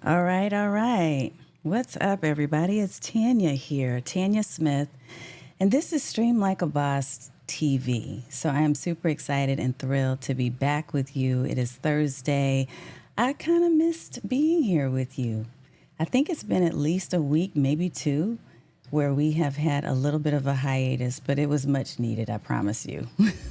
All right, all right. What's up, everybody? It's Tanya here, Tanya Smith, and this is Stream Like a Boss TV. So I am super excited and thrilled to be back with you. It is Thursday. I kind of missed being here with you. I think it's been at least a week, maybe two, where we have had a little bit of a hiatus, but it was much needed, I promise you.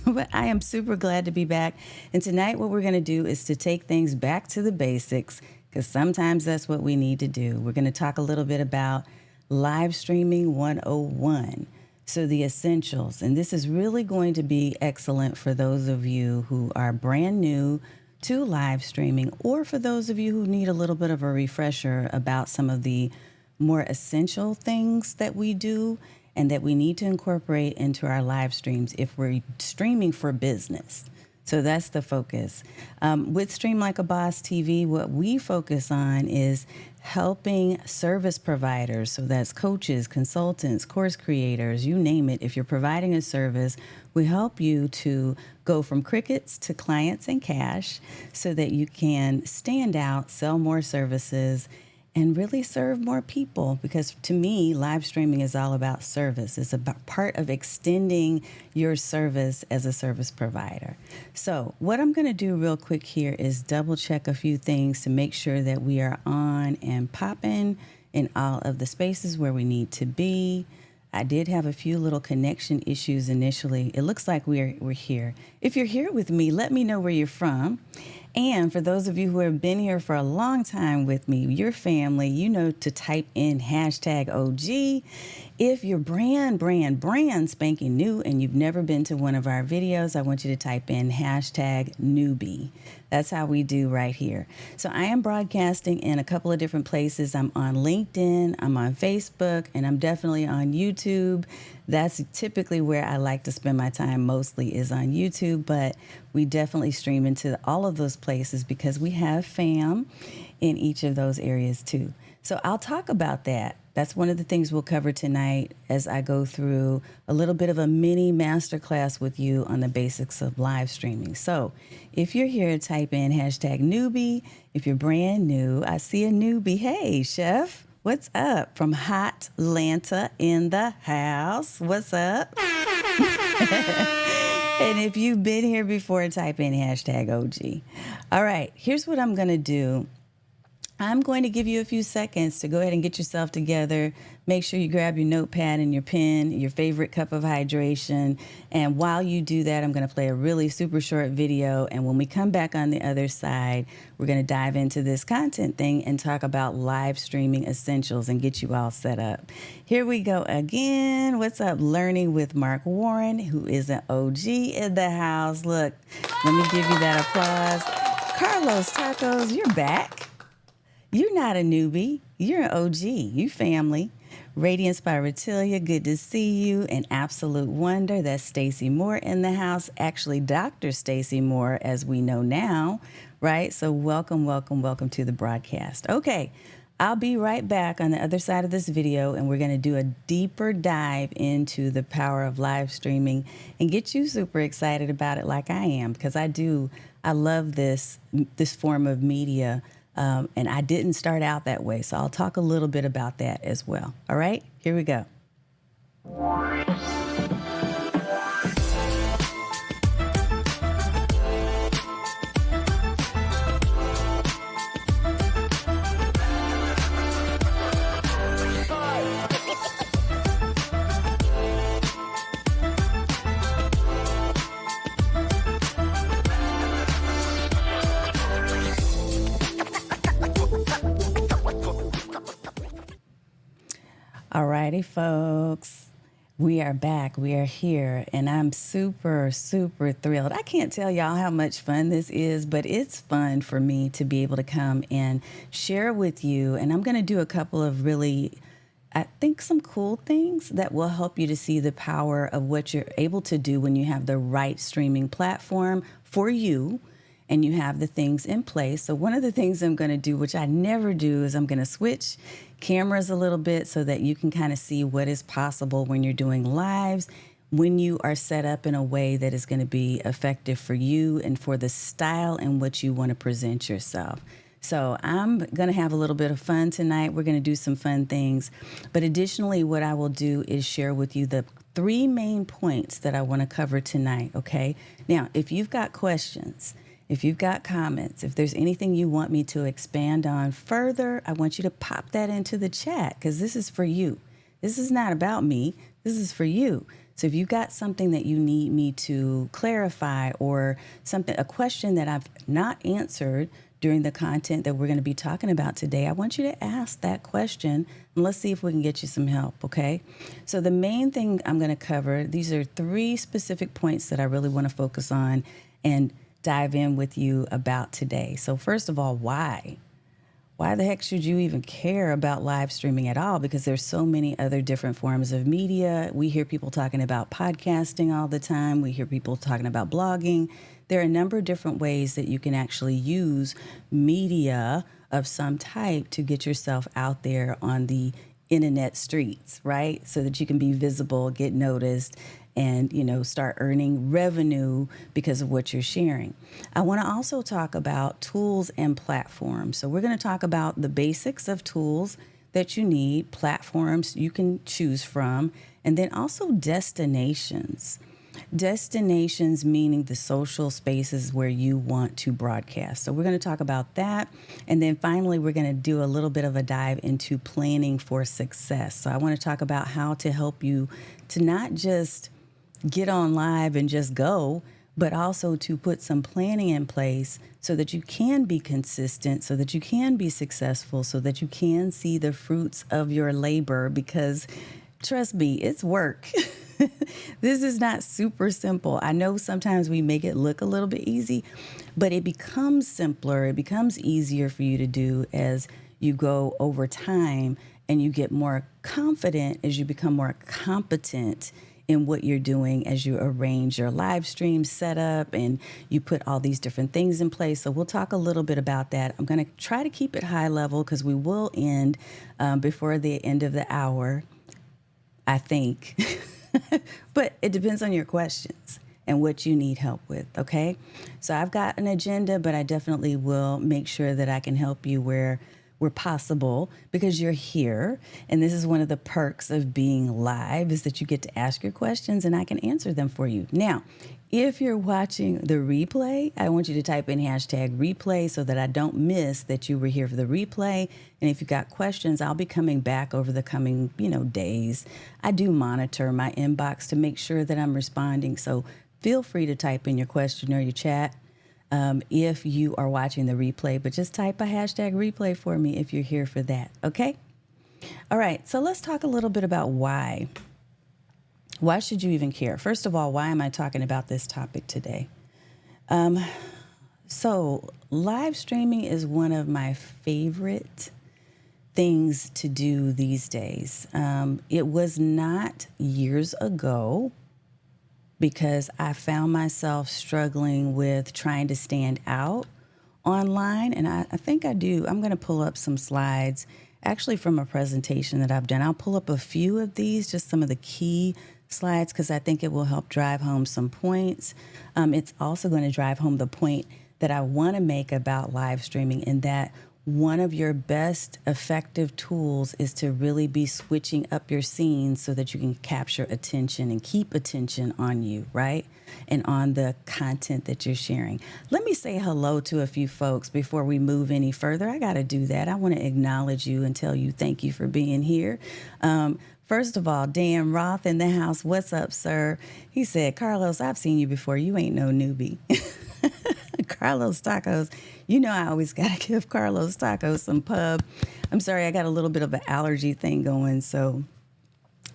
But I am super glad to be back. And tonight, what we're going to do is to take things back to the basics, because sometimes that's what we need to do. We're going to talk a little bit about live streaming 101. So, the essentials. And this is really going to be excellent for those of you who are brand new to live streaming, or for those of you who need a little bit of a refresher about some of the more essential things that we do and that we need to incorporate into our live streams if we're streaming for business. So that's the focus. With Stream Like a Boss TV, what we focus on is helping service providers. So that's coaches, consultants, course creators, you name it. If you're providing a service, we help you to go from crickets to clients and cash so that you can stand out, sell more services, and really serve more people. Because to me, live streaming is all about service. It's about part of extending your service as a service provider. So what I'm going to do real quick here is double check a few things to make sure that we are on and popping in all of the spaces where we need to be. I did have a few little connection issues initially. It looks like we're here. If you're here with me, let me know where you're from. And for those of you who have been here for a long time with me, your family, you know to type in hashtag OG. If you're brand spanking new and you've never been to one of our videos, I want you to type in hashtag newbie. That's how we do right here. So I am broadcasting in a couple of different places. I'm on LinkedIn, I'm on Facebook, and I'm definitely on YouTube. That's typically where I like to spend my time mostly, is on YouTube, but we definitely stream into all of those places because we have fam in each of those areas too. So I'll talk about that. That's one of the things we'll cover tonight as I go through a little bit of a mini masterclass with you on the basics of live streaming. So if you're here, type in hashtag newbie. If you're brand new, I see a newbie. Hey, Chef. What's up? From Hot Atlanta in the house. What's up? And if you've been here before, type in hashtag OG. All right, here's what I'm going to do. I'm going to give you a few seconds to go ahead and get yourself together. Make sure you grab your notepad and your pen, your favorite cup of hydration. And while you do that, I'm going to play a really super short video. And when we come back on the other side, we're going to dive into this content thing and talk about live streaming essentials and get you all set up. Here we go again. What's up? Learning with Mark Warren, who is an OG in the house. Look, let me give you that applause. Carlos Tacos, you're back. You're not a newbie. You're an OG. You family. Radiance by Ratilia, good to see you. An absolute wonder. That's Stacy Moore in the house. Actually, Dr. Stacy Moore, as we know now, right? So welcome, welcome, welcome to the broadcast. Okay, I'll be right back on the other side of this video, and we're going to do a deeper dive into the power of live streaming and get you super excited about it like I am, because I love this form of media. And I didn't start out that way, so I'll talk a little bit about that as well. All right, here we go. All righty, folks. We are back. We are here. And I'm super, super thrilled. I can't tell y'all how much fun this is, but it's fun for me to be able to come and share with you. And I'm going to do a couple of really, I think, some cool things that will help you to see the power of what you're able to do when you have the right streaming platform for you and you have the things in place. So one of the things I'm going to do, which I never do, is I'm going to switch cameras a little bit so that you can kind of see what is possible when you're doing lives, when you are set up in a way that is going to be effective for you and for the style in which you want to present yourself. So I'm going to have a little bit of fun tonight. We're going to do some fun things. But additionally, what I will do is share with you the three main points that I want to cover tonight, okay? Now, if you've got questions, if you've got comments, if there's anything you want me to expand on further, I want you to pop that into the chat because this is for you. This is not about me. This is for you. So if you've got something that you need me to clarify or something, a question that I've not answered during the content that we're going to be talking about today, I want you to ask that question and let's see if we can get you some help, okay? So the main thing I'm going to cover, these are three specific points that I really want to focus on and dive in with you about today. So first of all, why? Why the heck should you even care about live streaming at all? Because there's so many other different forms of media. We hear people talking about podcasting all the time. We hear people talking about blogging. There are a number of different ways that you can actually use media of some type to get yourself out there on the internet streets, right? So that you can be visible, get noticed, and, start earning revenue because of what you're sharing. I want to also talk about tools and platforms. So we're going to talk about the basics of tools that you need, platforms you can choose from, and then also destinations. Destinations meaning the social spaces where you want to broadcast. So we're going to talk about that. And then finally, we're going to do a little bit of a dive into planning for success. So I want to talk about how to help you to not just get on live and just go, but also to put some planning in place so that you can be consistent, so that you can be successful, so that you can see the fruits of your labor, because trust me, it's work. This is not super simple. I know sometimes we make it look a little bit easy, but it becomes simpler. It becomes easier for you to do as you go over time and you get more confident as you become more competent in what you're doing as you arrange your live stream setup and you put all these different things in place. So we'll talk a little bit about that. I'm going to try to keep it high level because we will end before the end of the hour, I think. But it depends on your questions and what you need help with, okay? So I've got an agenda, but I definitely will make sure that I can help you where possible because you're here. And this is one of the perks of being live is that you get to ask your questions and I can answer them for you. Now, if you're watching the replay, I want you to type in hashtag replay so that I don't miss that you were here for the replay. And if you've got questions, I'll be coming back over the coming, days. I do monitor my inbox to make sure that I'm responding. So feel free to type in your question or your chat. If you are watching the replay, but just type a hashtag replay for me if you're here for that, okay? All right, so let's talk a little bit about why. Why should you even care? First of all, why am I talking about this topic today? So live streaming is one of my favorite things to do these days. It was not years ago, because I found myself struggling with trying to stand out online. And I think I do. I'm going to pull up some slides actually from a presentation that I've done. I'll pull up a few of these, just some of the key slides, because I think it will help drive home some points. It's also going to drive home the point that I want to make about live streaming, and that one of your best effective tools is to really be switching up your scenes so that you can capture attention and keep attention on you, right? And on the content that you're sharing. Let me say hello to a few folks before we move any further. I got to do that. I want to acknowledge you and tell you thank you for being here. First of all, Dan Roth in the house. What's up, sir? He said, Carlos, I've seen you before. You ain't no newbie. Carlos Tacos. You know I always got to give Carlos Tacos some pub. I'm sorry, I got a little bit of an allergy thing going, so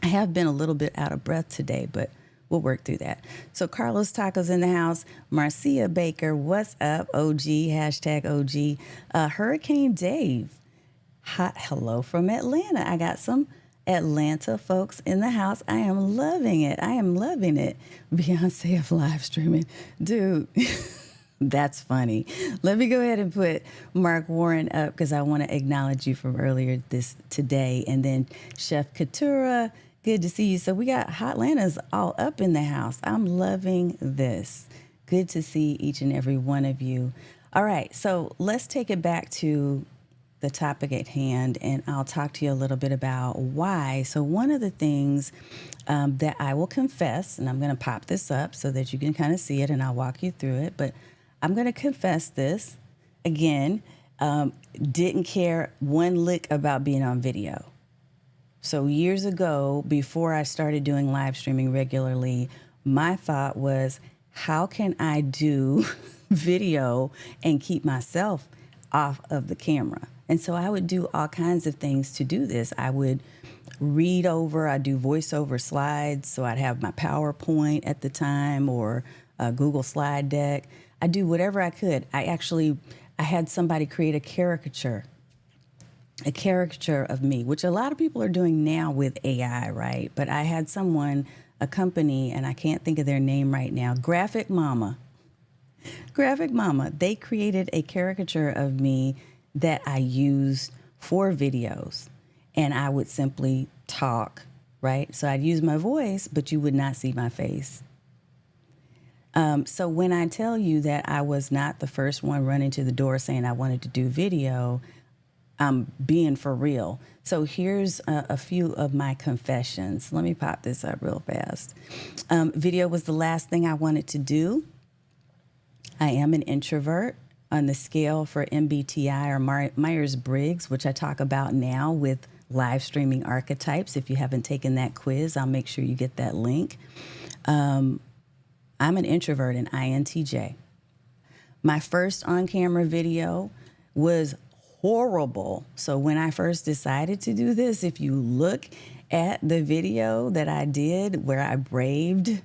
I have been a little bit out of breath today, but we'll work through that. So Carlos Tacos in the house. Marcia Baker, what's up? OG, hashtag OG. Hurricane Dave. Hot hello from Atlanta. I got some Atlanta folks in the house. I am loving it. I am loving it. Beyonce of live streaming. Dude. That's funny. Let me go ahead and put Mark Warren up because I want to acknowledge you from earlier today. And then Chef Katura, good to see you. So we got Hotlantas all up in the house. I'm loving this. Good to see each and every one of you. All right, so let's take it back to the topic at hand, and I'll talk to you a little bit about why. So, one of the things that I will confess, and I'm going to pop this up so that you can kind of see it, and I'll walk you through it, but I'm going to confess this again. Didn't care one lick about being on video. So, years ago, before I started doing live streaming regularly, my thought was, how can I do video and keep myself off of the camera? And so I would do all kinds of things to do this. I would read over, I'd do voiceover slides. So I'd have my PowerPoint at the time or a Google slide deck. I'd do whatever I could. I had somebody create a caricature of me, which a lot of people are doing now with AI, right? But I had a company, and I can't think of their name right now, Graphic Mama, they created a caricature of me that I used for videos, and I would simply talk, right? So I'd use my voice, but you would not see my face. So when I tell you that I was not the first one running to the door saying I wanted to do video, I'm being for real. So here's a few of my confessions. Let me pop this up real fast. Video was the last thing I wanted to do. I am an introvert on the scale for MBTI or Myers-Briggs, which I talk about now with live streaming archetypes. If you haven't taken that quiz, I'll make sure you get that link. I'm an introvert, an INTJ. My first on-camera video was horrible. So when I first decided to do this, if you look at the video that I did where I braved,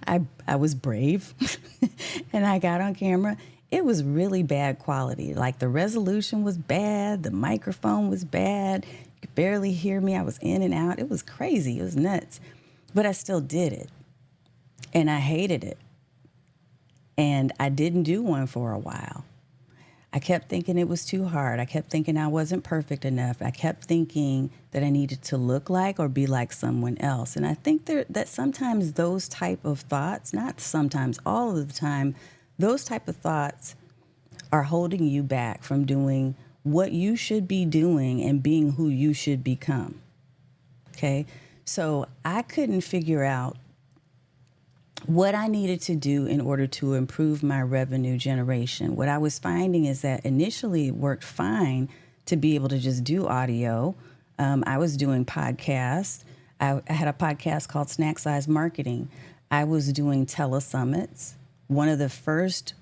I was brave and I got on camera, it was really bad quality. Like the resolution was bad, the microphone was bad, you could barely hear me. I was in and out. It was crazy. It was nuts. But I still did it. And I hated it. And I didn't do one for a while. I kept thinking it was too hard. I kept thinking I wasn't perfect enough. I kept thinking that I needed to look like or be like someone else. And I think that sometimes those type of thoughts, not sometimes, all of the time, those type of thoughts are holding you back from doing what you should be doing and being who you should become. Okay? So I couldn't figure out what I needed to do in order to improve my revenue generation. What I was finding is that initially it worked fine to be able to just do audio. I was doing podcasts. I had a podcast called Snack Size Marketing. I was doing telesummits. One of the first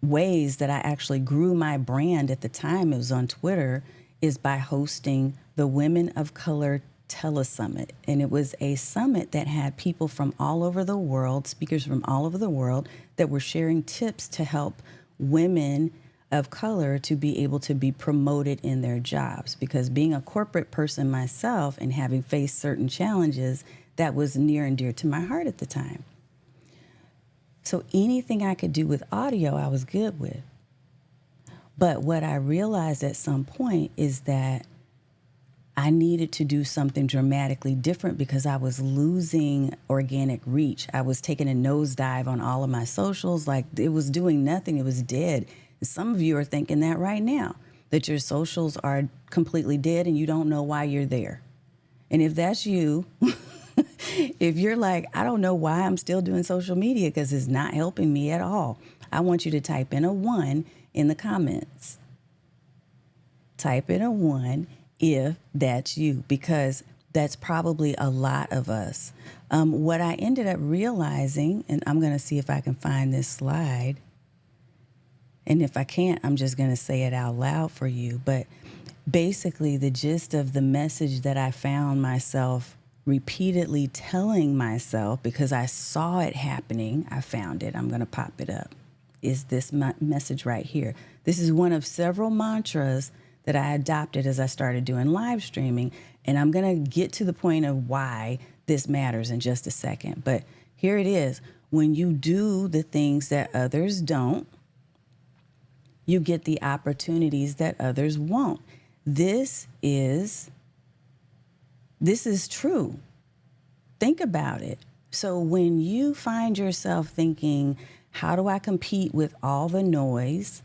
ways that I actually grew my brand at the time, it was on Twitter, is by hosting the Women of Color Telesummit. And it was a summit that had people from all over the world, speakers from all over the world, that were sharing tips to help women of color to be able to be promoted in their jobs. Because being a corporate person myself and having faced certain challenges, that was near and dear to my heart at the time. So anything I could do with audio, I was good with. But what I realized at some point is that I needed to do something dramatically different because I was losing organic reach. I was taking a nosedive on all of my socials. Like, it was doing nothing. It was dead. And some of you are thinking that right now, that your socials are completely dead and you don't know why you're there. And if that's you, if you're like, I don't know why I'm still doing social media because it's not helping me at all, I want you to type in a 1 in the comments. Type in a 1 if that's you, because that's probably a lot of us. What I ended up realizing, and I'm going to see if I can find this slide, and if I can't, I'm just going to say it out loud for you. But basically, the gist of the message that I found myself repeatedly telling myself, because I saw it happening, I found it, I'm going to pop it up, is this message right here. This is one of several mantras that I adopted as I started doing live streaming. And I'm going to get to the point of why this matters in just a second. But here it is. When you do the things that others don't, you get the opportunities that others won't. This is true. Think about it. So when you find yourself thinking, How do I compete with all the noise?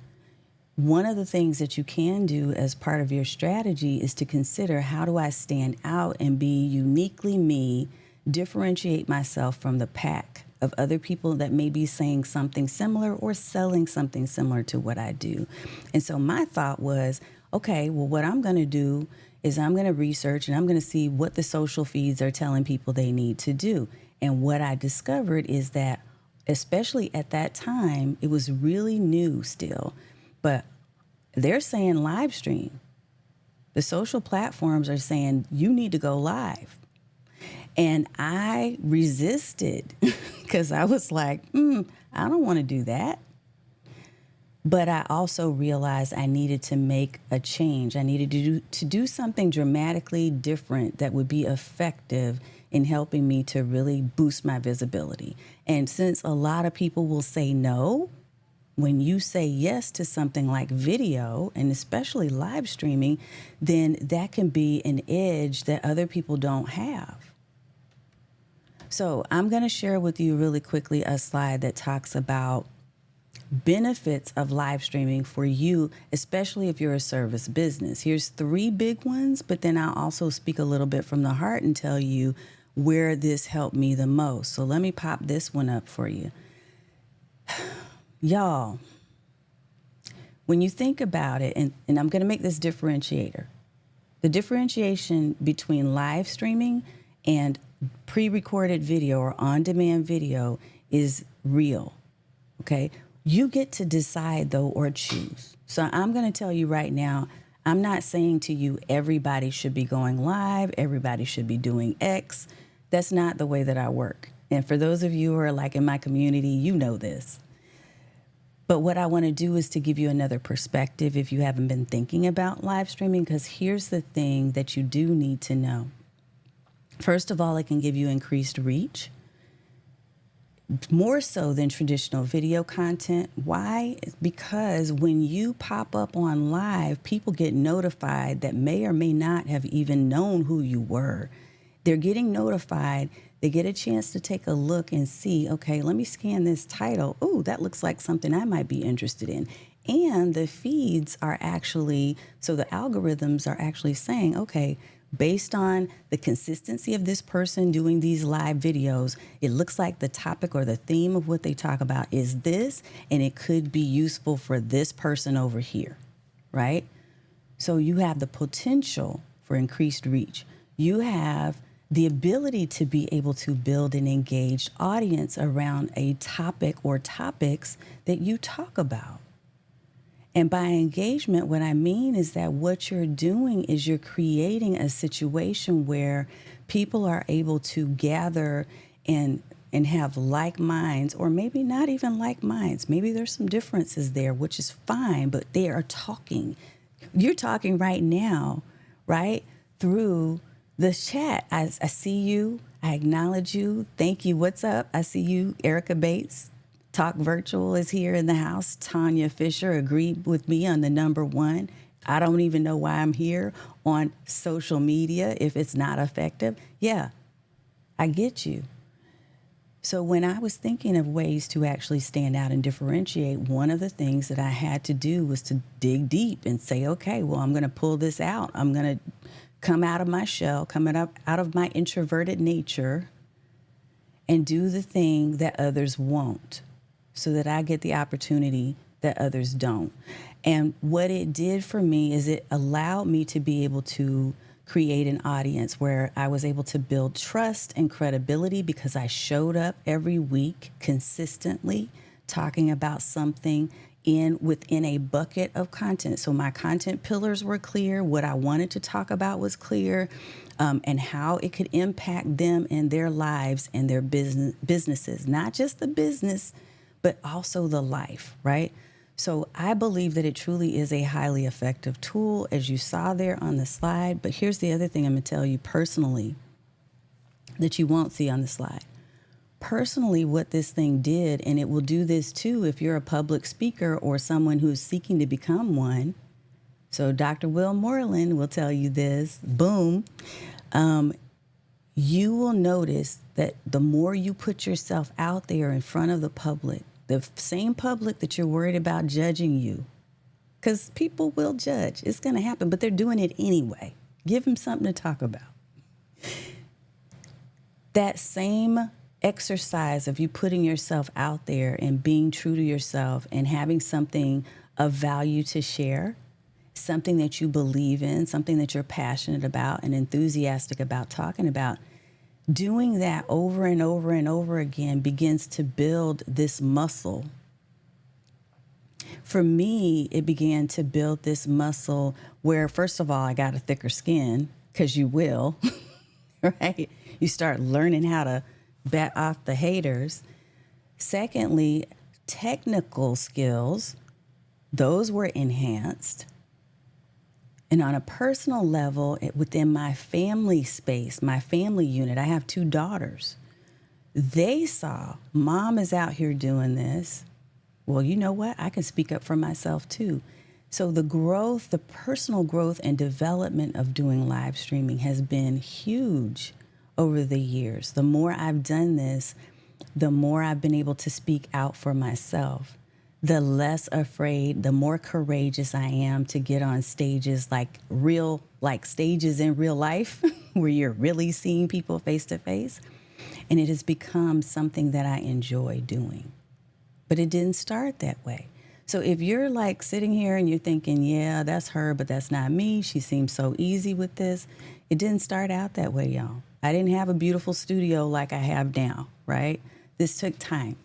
One of the things that you can do as part of your strategy is to consider, how do I stand out and be uniquely me, differentiate myself from the pack of other people that may be saying something similar or selling something similar to what I do. And so my thought was, okay, well, what I'm going to do is I'm going to research and I'm going to see what the social feeds are telling people they need to do. And what I discovered is that, especially at that time, it was really new still, but they're saying live stream. The social platforms are saying you need to go live. And I resisted because I was like, I don't want to do that. But I also realized I needed to make a change. I needed to do something dramatically different that would be effective in helping me to really boost my visibility. And since a lot of people will say no, when you say yes to something like video, and especially live streaming, then that can be an edge that other people don't have. So I'm going to share with you really quickly a slide that talks about benefits of live streaming for you, especially if you're a service business. Here's 3 big ones, but then I'll also speak a little bit from the heart and tell you where this helped me the most. So let me pop this one up for you. Y'all, when you think about it, and I'm going to make this differentiator, the differentiation between live streaming and pre-recorded video or on-demand video is real, okay? You get to decide, though, or choose. So I'm going to tell you right now, I'm not saying to you everybody should be going live, everybody should be doing X. That's not the way that I work. And for those of you who are like in my community, you know this. But what I want to do is to give you another perspective if you haven't been thinking about live streaming, because here's the thing that you do need to know. First of all, it can give you increased reach, more so than traditional video content. Why? Because when you pop up on live, people get notified that may or may not have even known who you were. They're getting notified. They get a chance to take a look and see, okay, let me scan this title. Ooh, that looks like something I might be interested in. And the feeds are actually, so the algorithms are actually saying, okay, based on the consistency of this person doing these live videos, it looks like the topic or the theme of what they talk about is this, and it could be useful for this person over here, right? So you have the potential for increased reach. You have the ability to be able to build an engaged audience around a topic or topics that you talk about. And by engagement, what I mean is that what you're doing is you're creating a situation where people are able to gather and have like minds, or maybe not even like minds. Maybe there's some differences there, which is fine, but they are talking. You're talking right now, right? Through the chat. I see you. I acknowledge you. Thank you. What's up? I see you. Erica Bates. Talk Virtual is here in the house. Tanya Fisher agreed with me on the number 1. I don't even know why I'm here on social media if it's not effective. Yeah, I get you. So when I was thinking of ways to actually stand out and differentiate, one of the things that I had to do was to dig deep and say, okay, well, I'm going to pull this out. I'm going to come out of my shell, out of my introverted nature, and do the thing that others won't, so that I get the opportunity that others don't. And what it did for me is it allowed me to be able to create an audience where I was able to build trust and credibility because I showed up every week consistently talking about something within a bucket of content. So my content pillars were clear. What I wanted to talk about was clear, and how it could impact them and their lives and their businesses, not just the business, but also the life, right? So I believe that it truly is a highly effective tool, as you saw there on the slide. But here's the other thing I'm going to tell you personally that you won't see on the slide. Personally, what this thing did, and it will do this too if you're a public speaker or someone who's seeking to become one. So Dr. Will Moreland will tell you this, boom. You will notice that the more you put yourself out there in front of the public, the same public that you're worried about judging you, because people will judge. It's going to happen, but they're doing it anyway. Give them something to talk about. That same exercise of you putting yourself out there and being true to yourself and having something of value to share, something that you believe in, something that you're passionate about and enthusiastic about talking about, doing that over and over and over again begins to build this muscle. For me, it began to build this muscle where, first of all, I got a thicker skin, because you will, right? You start learning how to bat off the haters. Secondly, technical skills, those were enhanced. And on a personal level, within my family space, my family unit, I have 2 daughters. They saw, Mom is out here doing this. Well, you know what? I can speak up for myself too. So the growth, the personal growth and development of doing live streaming has been huge over the years. The more I've done this, the more I've been able to speak out for myself. The less afraid, the more courageous I am to get on stages like stages in real life where you're really seeing people face to face. And it has become something that I enjoy doing. But it didn't start that way. So if you're like sitting here and you're thinking, yeah, that's her, but that's not me. She seems so easy with this. It didn't start out that way, y'all. I didn't have a beautiful studio like I have now, right? This took time.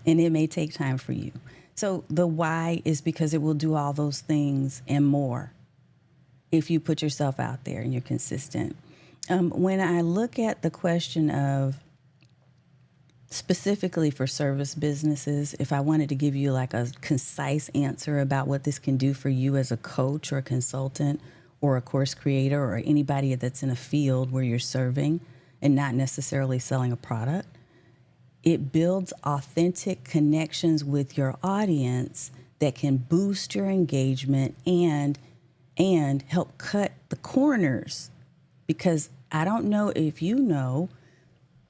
And it may take time for you. So the why is because it will do all those things and more if you put yourself out there and you're consistent. When I look at the question of specifically for service businesses, if I wanted to give you like a concise answer about what this can do for you as a coach or a consultant or a course creator or anybody that's in a field where you're serving and not necessarily selling a product, it builds authentic connections with your audience that can boost your engagement and help cut the corners. Because I don't know if you know,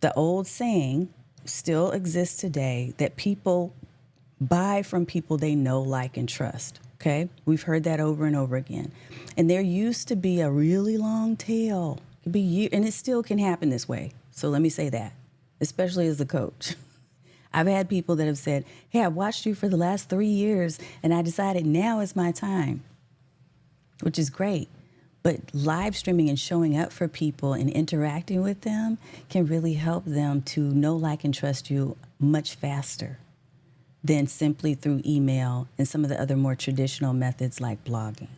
the old saying still exists today that people buy from people they know, like, and trust. Okay? We've heard that over and over again. And there used to be a really long tail. It could be and it still can happen this way. So let me say that, especially as a coach. I've had people that have said, hey, I've watched you for the last 3 years and I decided now is my time, which is great. But live streaming and showing up for people and interacting with them can really help them to know, like, and trust you much faster than simply through email and some of the other more traditional methods like blogging.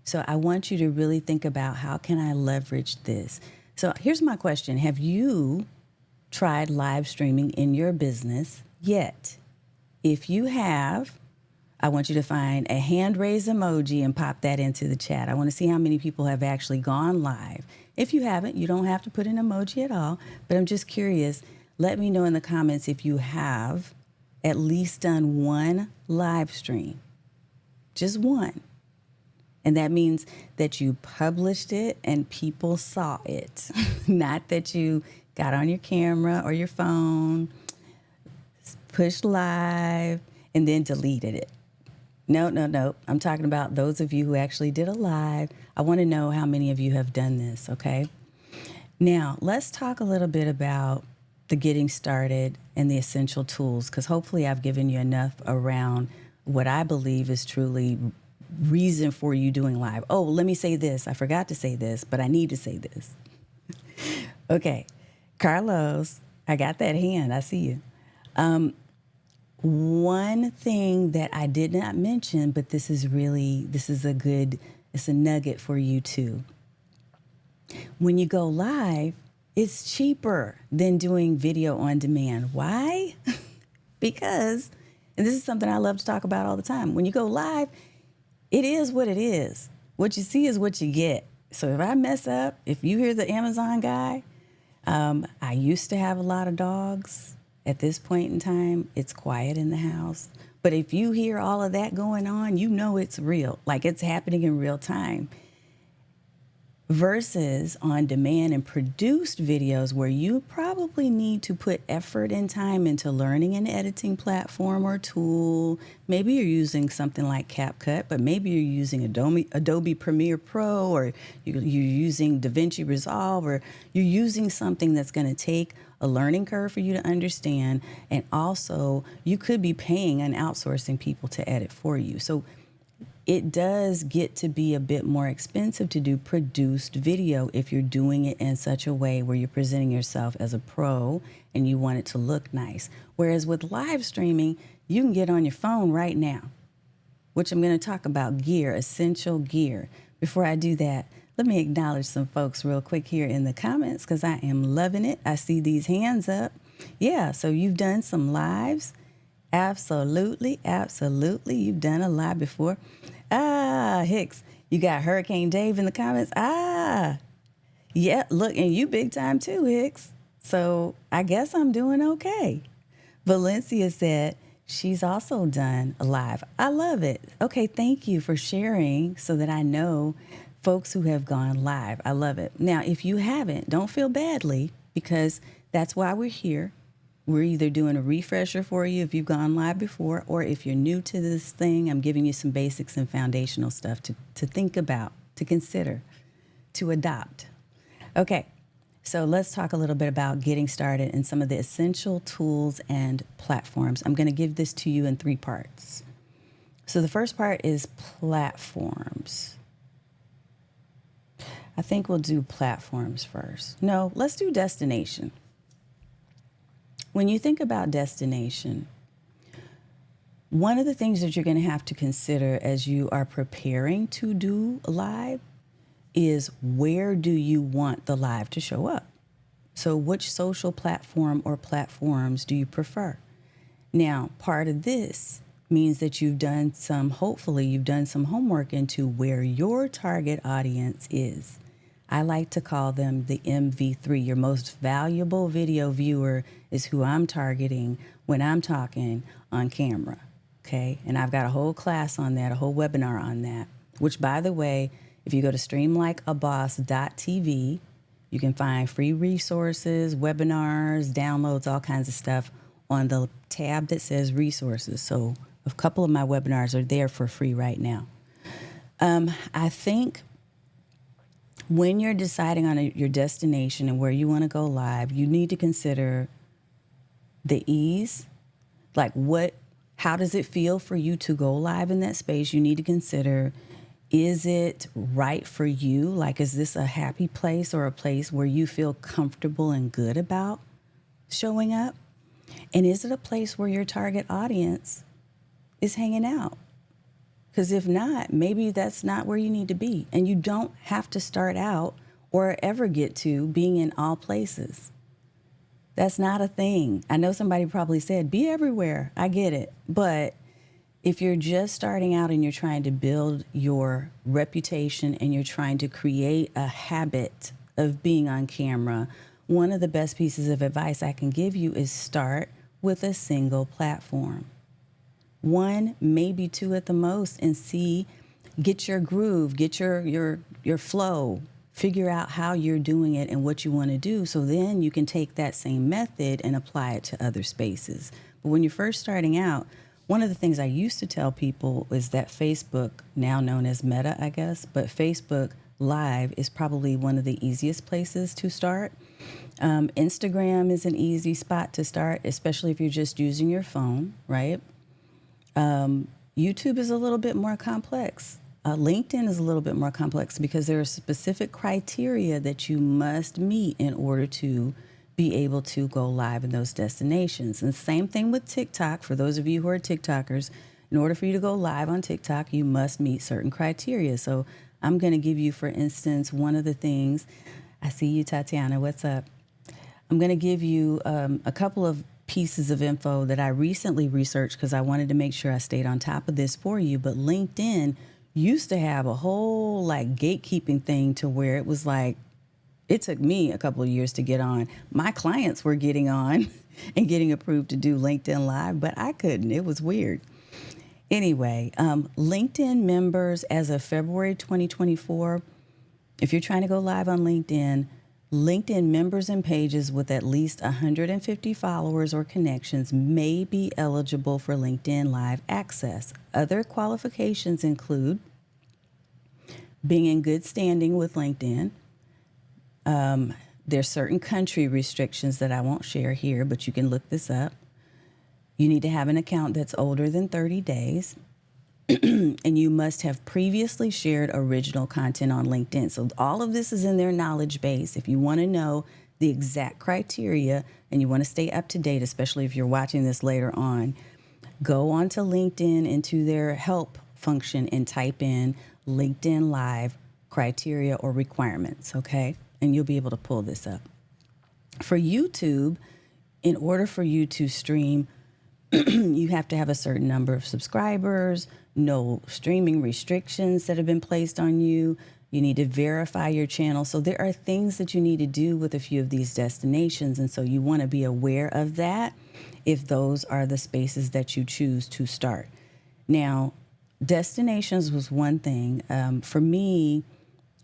So I want you to really think about, how can I leverage this? So here's my question. Have you tried live streaming in your business yet? If you have, I want you to find a hand raise emoji and pop that into the chat. I want to see how many people have actually gone live. If you haven't, you don't have to put an emoji at all, but I'm just curious. Let me know in the comments if you have at least done one live stream, just one. And that means that you published it and people saw it, not that you got on your camera or your phone, pushed live, and then deleted it. No. I'm talking about those of you who actually did a live. I want to know how many of you have done this, okay? Now, let's talk a little bit about the getting started and the essential tools, because hopefully I've given you enough around what I believe is truly reason for you doing live. Oh, let me say this. I forgot to say this, but I need to say this. Okay, Carlos, I got that hand. I see you. One thing that I did not mention, but this is a nugget for you too. When you go live, it's cheaper than doing video on demand. Why? Because, and this is something I love to talk about all the time, when you go live, it is what it is. What you see is what you get. So if I mess up, if you hear the Amazon guy, I used to have a lot of dogs. At this point in time, it's quiet in the house. But if you hear all of that going on, you know it's real, like it's happening in real time. versus on demand and produced videos where you probably need to put effort and time into learning an editing platform or tool. Maybe you're using something like CapCut, but maybe you're using Adobe Premiere Pro, or you're using DaVinci Resolve, or you're using something that's going to take a learning curve for you to understand. And also you could be paying and outsourcing people to edit for you. So it does get to be a bit more expensive to do produced video if you're doing it in such a way where you're presenting yourself as a pro and you want it to look nice. Whereas with live streaming, you can get on your phone right now, which I'm going to talk about gear, essential gear. Before I do that, let me acknowledge some folks real quick here in the comments because I am loving it. I see these hands up. Yeah, so you've done some lives. Absolutely, absolutely. You've done a live before. Hicks, you got Hurricane Dave in the comments. Yeah, look, and you big time too, Hicks. So I guess I'm doing okay. Valencia said she's also done a live. I love it. Okay, thank you for sharing so that I know folks who have gone live. I love it. Now, if you haven't, don't feel badly because that's why we're here. We're either doing a refresher for you if you've gone live before, or if you're new to this thing, I'm giving you some basics and foundational stuff to think about, to consider, to adopt. Okay, so let's talk a little bit about getting started and some of the essential tools and platforms. I'm going to give this to you in 3 parts. So the first part is platforms. I think we'll do platforms first. No, let's do destination. When you think about destination, one of the things that you're going to have to consider as you are preparing to do live is where do you want the live to show up? So which social platform or platforms do you prefer? Now, part of this means that hopefully you've done some homework into where your target audience is. I like to call them the MV3. Your most valuable video viewer is who I'm targeting when I'm talking on camera, okay? And I've got a whole class on that, a whole webinar on that, which, by the way, if you go to streamlikeaboss.tv, you can find free resources, webinars, downloads, all kinds of stuff on the tab that says resources. So a couple of my webinars are there for free right now. I think when you're deciding on your destination and where you want to go live, you need to consider the ease, like how does it feel for you to go live in that space? You need to consider, is it right for you? Like, is this a happy place or a place where you feel comfortable and good about showing up? And is it a place where your target audience is hanging out? Because if not, maybe that's not where you need to be. And you don't have to start out or ever get to being in all places. That's not a thing. I know somebody probably said, be everywhere. I get it. But if you're just starting out and you're trying to build your reputation and you're trying to create a habit of being on camera, one of the best pieces of advice I can give you is start with a single platform. 1, maybe 2 at the most, and get your groove, get your flow, figure out how you're doing it and what you want to do. So then you can take that same method and apply it to other spaces. But when you're first starting out, one of the things I used to tell people is that Facebook, now known as Meta, I guess, but Facebook Live is probably one of the easiest places to start. Instagram is an easy spot to start, especially if you're just using your phone, right? YouTube is a little bit more complex. LinkedIn is a little bit more complex because there are specific criteria that you must meet in order to be able to go live in those destinations. And same thing with TikTok. For those of you who are TikTokers, in order for you to go live on TikTok, you must meet certain criteria. So I'm going to give you, for instance, one of the things. I see you, Tatiana. What's up? I'm going to give you a couple of pieces of info that I recently researched because I wanted to make sure I stayed on top of this for you. But LinkedIn used to have a whole gatekeeping thing to where it was like, it took me a couple of years to get on. My clients were getting on and getting approved to do LinkedIn Live, but I couldn't. It was weird. Anyway, LinkedIn members as of February 2024, If you're trying to go live on LinkedIn, LinkedIn members and pages with at least 150 followers or connections may be eligible for LinkedIn Live access. Other qualifications include being in good standing with LinkedIn. There's certain country restrictions that I won't share here, but you can look this up. You need to have an account that's older than 30 days. And you must have previously shared original content on LinkedIn. So all of this is in their knowledge base. If you want to know the exact criteria and you want to stay up to date, especially if you're watching this later on, go onto LinkedIn into their help function and type in LinkedIn Live criteria or requirements, okay? And you'll be able to pull this up. For YouTube, in order for you to stream, you have to have a certain number of subscribers, no streaming restrictions that have been placed on you. You need to verify your channel. So there are things that you need to do with a few of these destinations. And so you want to be aware of that if those are the spaces that you choose to start. Now, destinations was one thing. For me,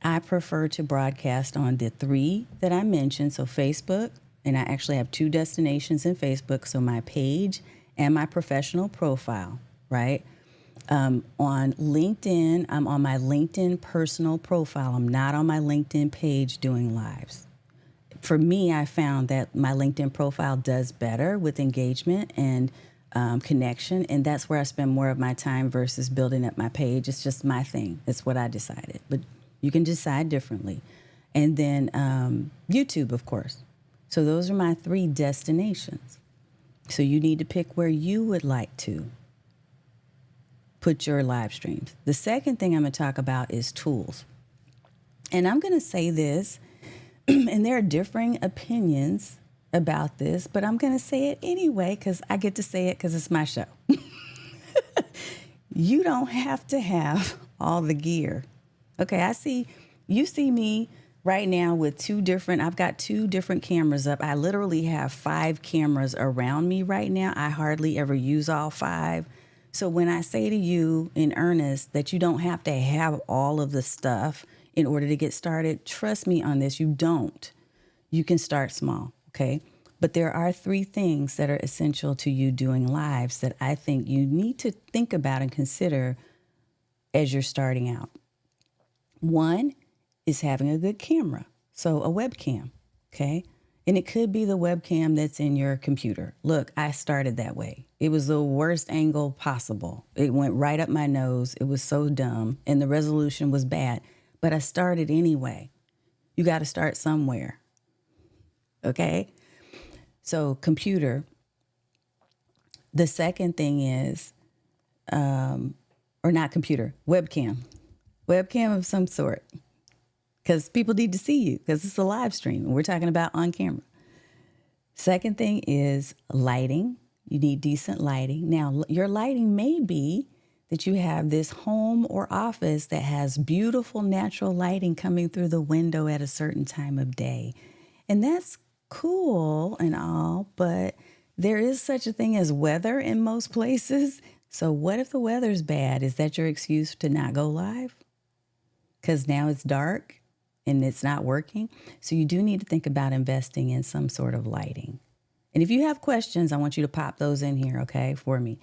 I prefer to broadcast on the three that I mentioned. So Facebook, and I actually have 2 destinations in Facebook. So my page and my professional profile, right? On LinkedIn, I'm on my LinkedIn personal profile. I'm not on my LinkedIn page doing lives. For me, I found that my LinkedIn profile does better with engagement and connection, and that's where I spend more of my time versus building up my page. It's just my thing. It's what I decided, but you can decide differently. And then YouTube, of course. So those are my 3 destinations. So you need to pick where you would like to put your live streams. The second thing I'm going to talk about is tools. And I'm going to say this, and there are differing opinions about this, but I'm going to say it anyway because I get to say it because it's my show. You don't have to have all the gear. Okay, you see me right now with I've got 2 different cameras up. I literally have 5 cameras around me right now. I hardly ever use all 5. So when I say to you in earnest that you don't have to have all of the stuff in order to get started, trust me on this, you don't. You can start small, okay? But there are 3 things that are essential to you doing lives that I think you need to think about and consider as you're starting out. One is having a good camera, so a webcam, okay? And it could be the webcam that's in your computer. Look, I started that way. It was the worst angle possible. It went right up my nose. It was so dumb, and the resolution was bad. But I started anyway. You got to start somewhere, okay? So computer. The second thing is, or not computer, webcam. Webcam of some sort. Because people need to see you because it's a live stream and we're talking about on camera. Second thing is lighting. You need decent lighting. Now, your lighting may be that you have this home or office that has beautiful natural lighting coming through the window at a certain time of day. And that's cool and all, but there is such a thing as weather in most places. So what if the weather's bad? Is that your excuse to not go live? Because now it's dark and it's not working. So you do need to think about investing in some sort of lighting. And if you have questions, I want you to pop those in here, okay, for me.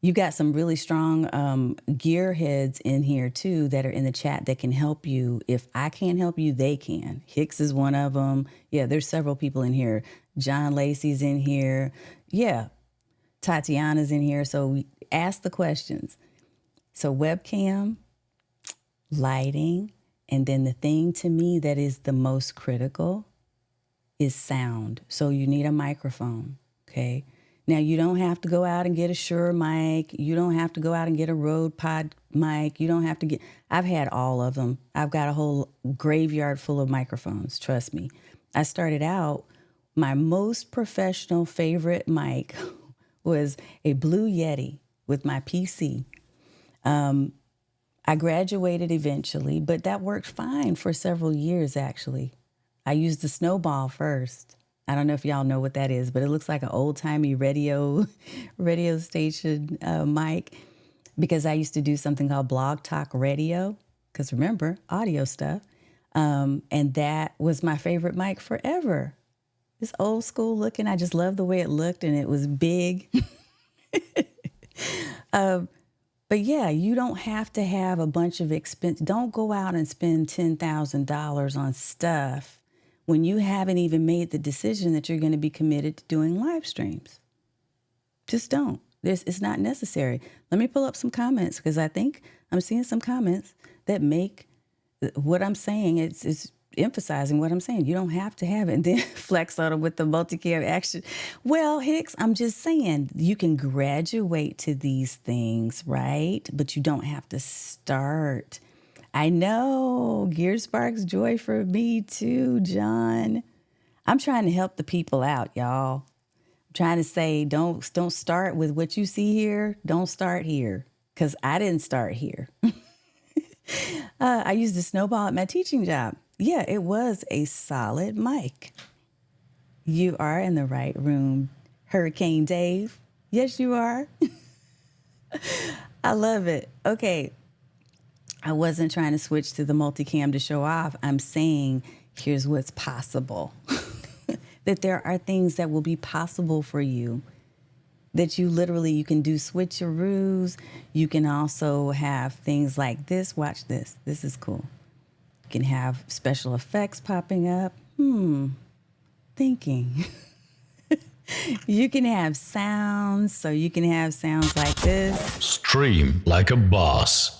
You've got some really strong gear heads in here, too, that are in the chat that can help you. If I can't help you, they can. Hicks is one of them. Yeah, there's several people in here. John Lacey's in here. Yeah, Tatiana's in here. So ask the questions. So webcam, lighting, and then the thing to me that is the most critical is sound. So you need a microphone, okay? Now, you don't have to go out and get a Shure mic. You don't have to go out and get a Rode Pod mic. You don't have to I've had all of them. I've got a whole graveyard full of microphones, trust me. I started out, my most professional favorite mic was a Blue Yeti with my PC. I graduated eventually, but that worked fine for several years, actually. I used the Snowball first. I don't know if y'all know what that is, but it looks like an old-timey radio station mic because I used to do something called Blog Talk Radio, because remember, audio stuff. And that was my favorite mic forever. It's old school looking. I just love the way it looked, and it was big. But yeah, you don't have to have a bunch of expense. Don't go out and spend $10,000 on stuff when you haven't even made the decision that you're going to be committed to doing live streams. Just don't. It's not necessary. Let me pull up some comments because I think I'm seeing some comments that make what I'm saying. It's emphasizing what I'm saying. You don't have to have it. And then flex on them with the multicam action. Well, Hicks, I'm just saying you can graduate to these things, right? But you don't have to start. I know. Gear sparks joy for me too, John. I'm trying to help the people out, y'all. I'm trying to say don't start with what you see here. Don't start here because I didn't start here. I used a snowball at my teaching job. Yeah, it was a solid mic. You are in the right room, Hurricane Dave. Yes, you are. I love it. Okay. I wasn't trying to switch to the multicam to show off. I'm saying here's what's possible. That there are things that will be possible for you. That you can do switcheroos. You can also have things like this. Watch this. This is cool. You can have special effects popping up. Thinking. You can have sounds. So you can have sounds like this. Stream like a boss.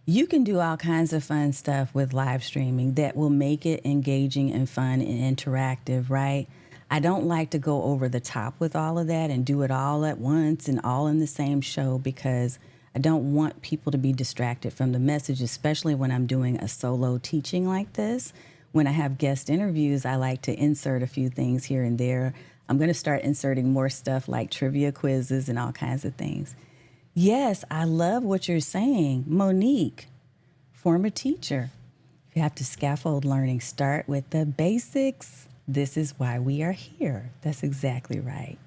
You can do all kinds of fun stuff with live streaming that will make it engaging and fun and interactive, right? I don't like to go over the top with all of that and do it all at once and all in the same show because I don't want people to be distracted from the message, especially when I'm doing a solo teaching like this. When I have guest interviews, I like to insert a few things here and there. I'm going to start inserting more stuff like trivia quizzes and all kinds of things. Yes, I love what you're saying. Monique, former teacher. If you have to scaffold learning, start with the basics. This is why we are here. That's exactly right.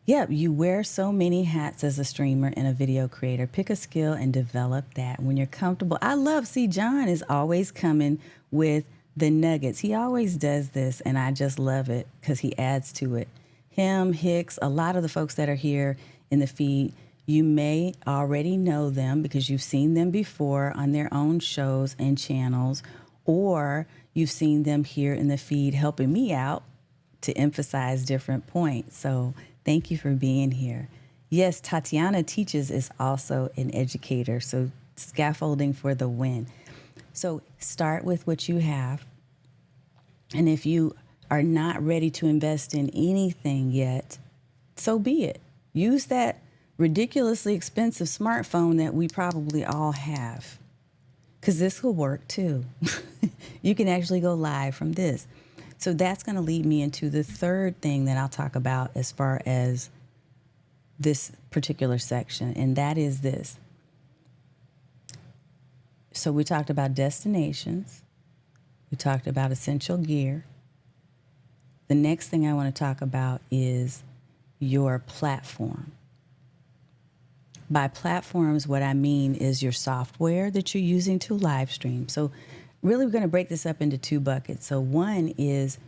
Yep, you wear so many hats as a streamer and a video creator. Pick a skill and develop that when you're comfortable. John is always coming with the nuggets. He always does this, and I just love it because he adds to it. Him, Hicks, a lot of the folks that are here in the feed, you may already know them because you've seen them before on their own shows and channels, or you've seen them here in the feed helping me out to emphasize different points. So thank you for being here. Yes, Tatiana Teaches is also an educator. So scaffolding for the win. So start with what you have. And if you are not ready to invest in anything yet, so be it. Use that ridiculously expensive smartphone that we probably all have, because this will work too. You can actually go live from this. So that's going to lead me into the third thing that I'll talk about as far as this particular section, and that is this. So we talked about destinations. We talked about essential gear. The next thing I want to talk about is your platform. By platforms, what I mean is your software that you're using to live stream. So really, we're going to break this up into two buckets. So one is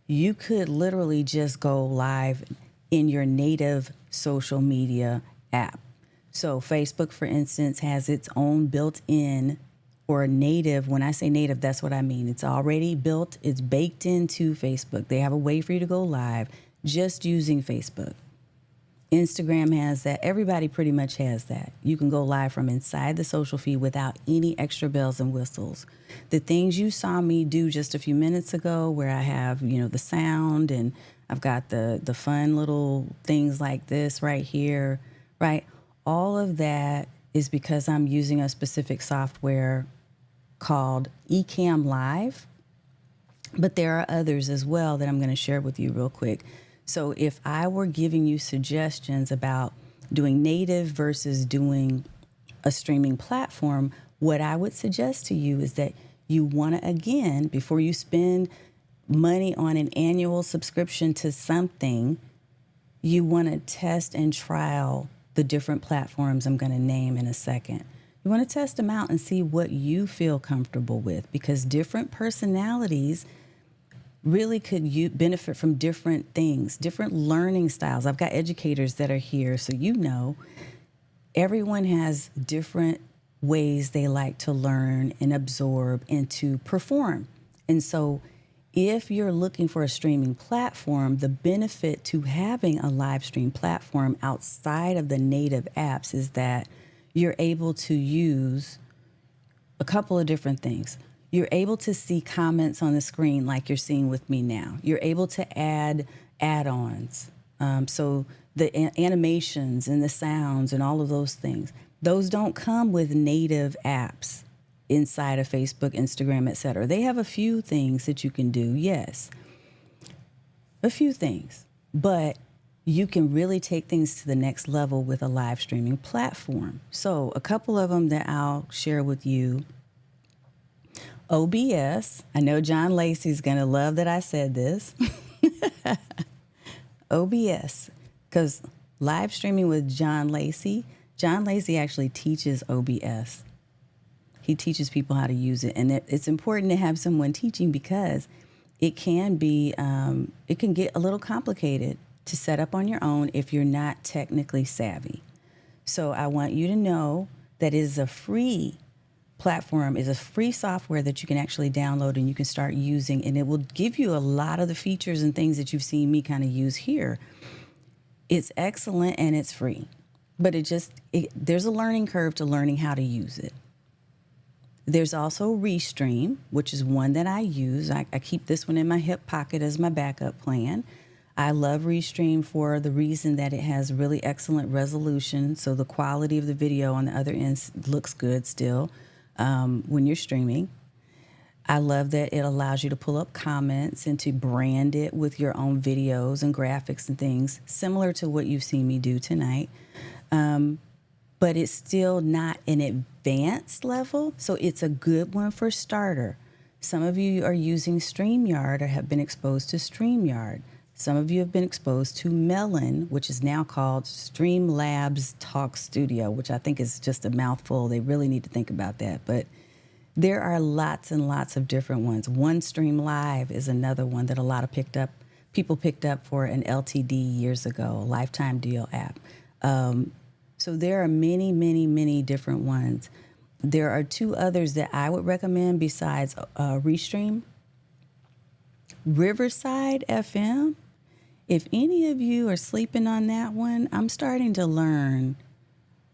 you could literally just go live in your native social media app. So Facebook, for instance, has its own built-in or native. When I say native, that's what I mean. It's already built. It's baked into Facebook. They have a way for you to go live just using Facebook. Instagram has that. Everybody pretty much has that. You can go live from inside the social feed without any extra bells and whistles. The things you saw me do just a few minutes ago, where I have, the sound, and I've got the fun little things like this right here, right? All of that is because I'm using a specific software called Ecamm Live. But there are others as well that I'm going to share with you real quick. So if I were giving you suggestions about doing native versus doing a streaming platform, what I would suggest to you is that you want to, again, before you spend money on an annual subscription to something, you want to test and trial the different platforms I'm going to name in a second. You want to test them out and see what you feel comfortable with, because different personalities really could you benefit from different things, different learning styles. I've got educators that are here, so everyone has different ways they like to learn and absorb and to perform. And so if you're looking for a streaming platform, the benefit to having a live stream platform outside of the native apps is that you're able to use a couple of different things. You're able to see comments on the screen like you're seeing with me now. You're able to add add-ons. So the animations and the sounds and all of those things, those don't come with native apps inside of Facebook, Instagram, etc. They have a few things that you can do, yes, a few things, but you can really take things to the next level with a live streaming platform. So a couple of them that I'll share with you. OBS. I know John Lacey's going to love that I said this. OBS, because live streaming with John Lacey actually teaches OBS. He teaches people how to use it. And it's important to have someone teaching, because it can get a little complicated to set up on your own if you're not technically savvy. So I want you to know that it is a free platform, is a free software that you can actually download and you can start using, and it will give you a lot of the features and things that you've seen me kind of use here. It's excellent and it's free, but there's a learning curve to learning how to use it. There's also Restream, which is one that I use. I keep this one in my hip pocket as my backup plan. I love Restream for the reason that it has really excellent resolution, so the quality of the video on the other end looks good still. When you're streaming. I love that it allows you to pull up comments and to brand it with your own videos and graphics and things, similar to what you've seen me do tonight. But it's still not an advanced level, so it's a good one for starter. Some of you are using StreamYard or have been exposed to StreamYard. Some of you have been exposed to Melon, which is now called Streamlabs Talk Studio, which I think is just a mouthful. They really need to think about that. But there are lots and lots of different ones. OneStream Live is another one that a lot of people picked up for an LTD years ago, a lifetime deal app. So there are many, many, many different ones. There are two others that I would recommend besides Restream. Riverside FM. If any of you are sleeping on that one, I'm starting to learn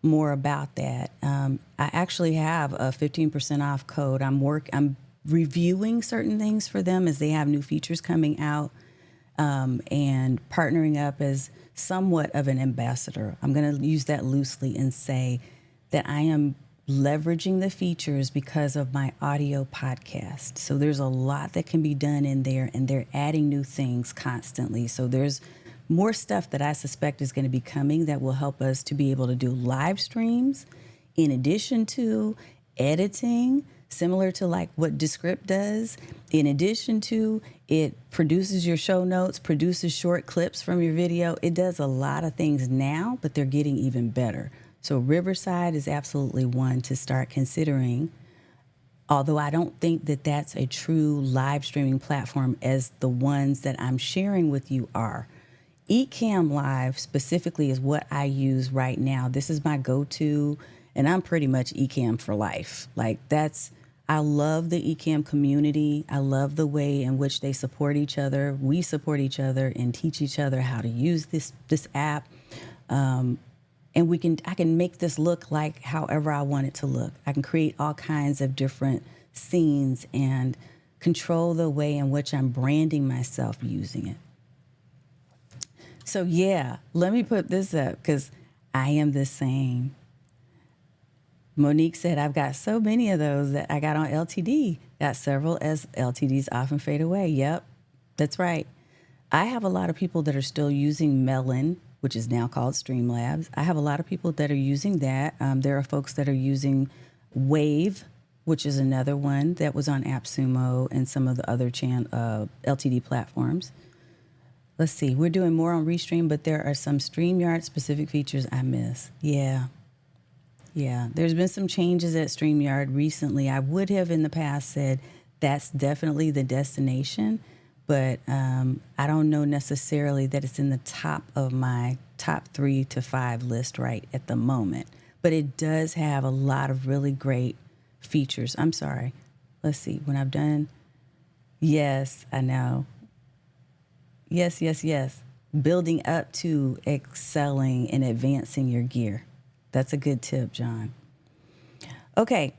more about that. I actually have a 15% off code. I'm reviewing certain things for them as they have new features coming out, and partnering up as somewhat of an ambassador. I'm going to use that loosely and say that I am leveraging the features because of my audio podcast. So there's a lot that can be done in there, and they're adding new things constantly. So there's more stuff that I suspect is going to be coming that will help us to be able to do live streams in addition to editing, similar to like what Descript does. In addition to, it produces your show notes, produces short clips from your video. It does a lot of things now, but they're getting even better. So Riverside is absolutely one to start considering, although I don't think that that's a true live streaming platform as the ones that I'm sharing with you are. Ecamm Live specifically is what I use right now. This is my go-to, and I'm pretty much Ecamm for life. I love the Ecamm community. I love the way in which they support each other. We support each other and teach each other how to use this app. And I can make this look like however I want it to look. I can create all kinds of different scenes and control the way in which I'm branding myself using it. So yeah, let me put this up because I am the same. Monique said, I've got so many of those that I got on LTD. Got several as LTDs often fade away. Yep, that's right. I have a lot of people that are still using Melon, which is now called Streamlabs. I have a lot of people that are using that. There are folks that are using Wave, which is another one that was on AppSumo and some of the other LTD platforms. Let's see, we're doing more on Restream, but there are some StreamYard specific features I miss. Yeah. Yeah, there's been some changes at StreamYard recently. I would have in the past said that's definitely the destination, but I don't know necessarily that it's in the top of my top 3 to 5 list right at the moment. But it does have a lot of really great features. I'm sorry. Let's see. When I've done, yes, I know. Yes, yes, yes. Building up to excelling and advancing your gear. That's a good tip, John. Okay,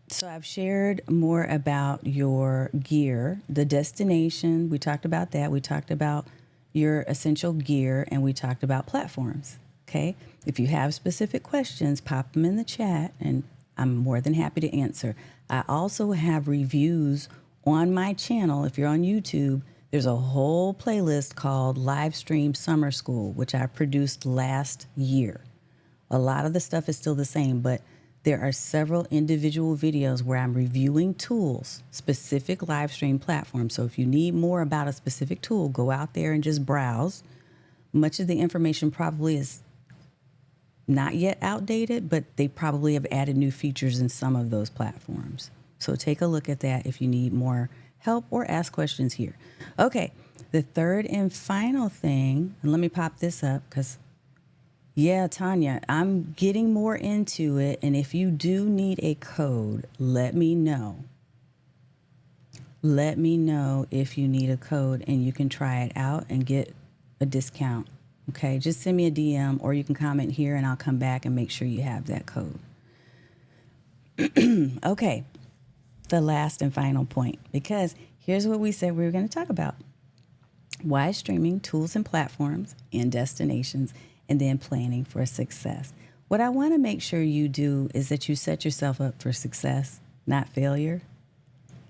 so I've shared more about your gear, the destination. We talked about that. We talked about your essential gear and we talked about platforms. Okay, if you have specific questions, pop them in the chat and I'm more than happy to answer. I also have reviews on my channel. If you're on YouTube, there's a whole playlist called Livestream Summer School, which I produced last year. A lot of the stuff is still the same, but there are several individual videos where I'm reviewing tools, specific live stream platforms. So if you need more about a specific tool, go out there and just browse. Much of the information probably is not yet outdated, but they probably have added new features in some of those platforms. So take a look at that if you need more help or ask questions here. Okay, the third and final thing, and let me pop this up because yeah, Tanya, I'm getting more into it. And if you do need a code, let me know. Let me know if you need a code and you can try it out and get a discount. Okay, just send me a DM or you can comment here and I'll come back and make sure you have that code. Okay, the last and final point, because here's what we said we were going to talk about. Why streaming, tools and platforms and destinations, and then planning for success. What I want to make sure you do is that you set yourself up for success, not failure.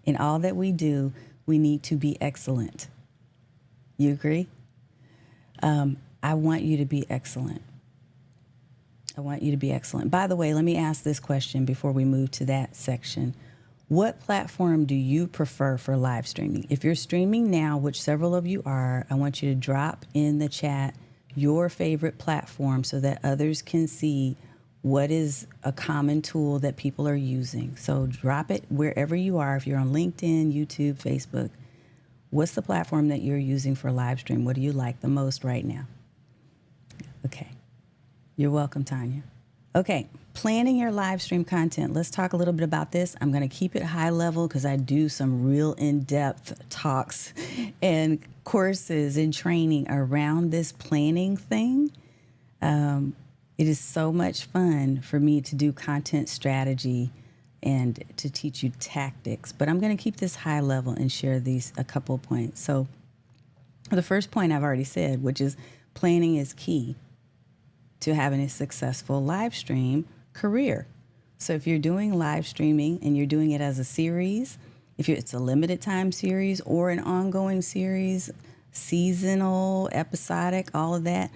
In all that we do, we need to be excellent. You agree? I want you to be excellent. I want you to be excellent. By the way, let me ask this question before we move to that section. What platform do you prefer for live streaming? If you're streaming now, which several of you are, I want you to drop in the chat your favorite platform so that others can see what is a common tool that people are using. So drop it wherever you are. If you're on LinkedIn, YouTube, Facebook, what's the platform that you're using for live stream? What do you like the most right now? Okay. You're welcome, Tanya. Okay. Planning your live stream content. Let's talk a little bit about this. I'm going to keep it high level because I do some real in-depth talks and courses and training around this planning thing. It is so much fun for me to do content strategy and to teach you tactics, but I'm going to keep this high level and share these a couple of points. So the first point I've already said, which is planning is key to having a successful live stream career. So if you're doing live streaming and you're doing it as a series, it's a limited time series or an ongoing series, seasonal, episodic, all of that,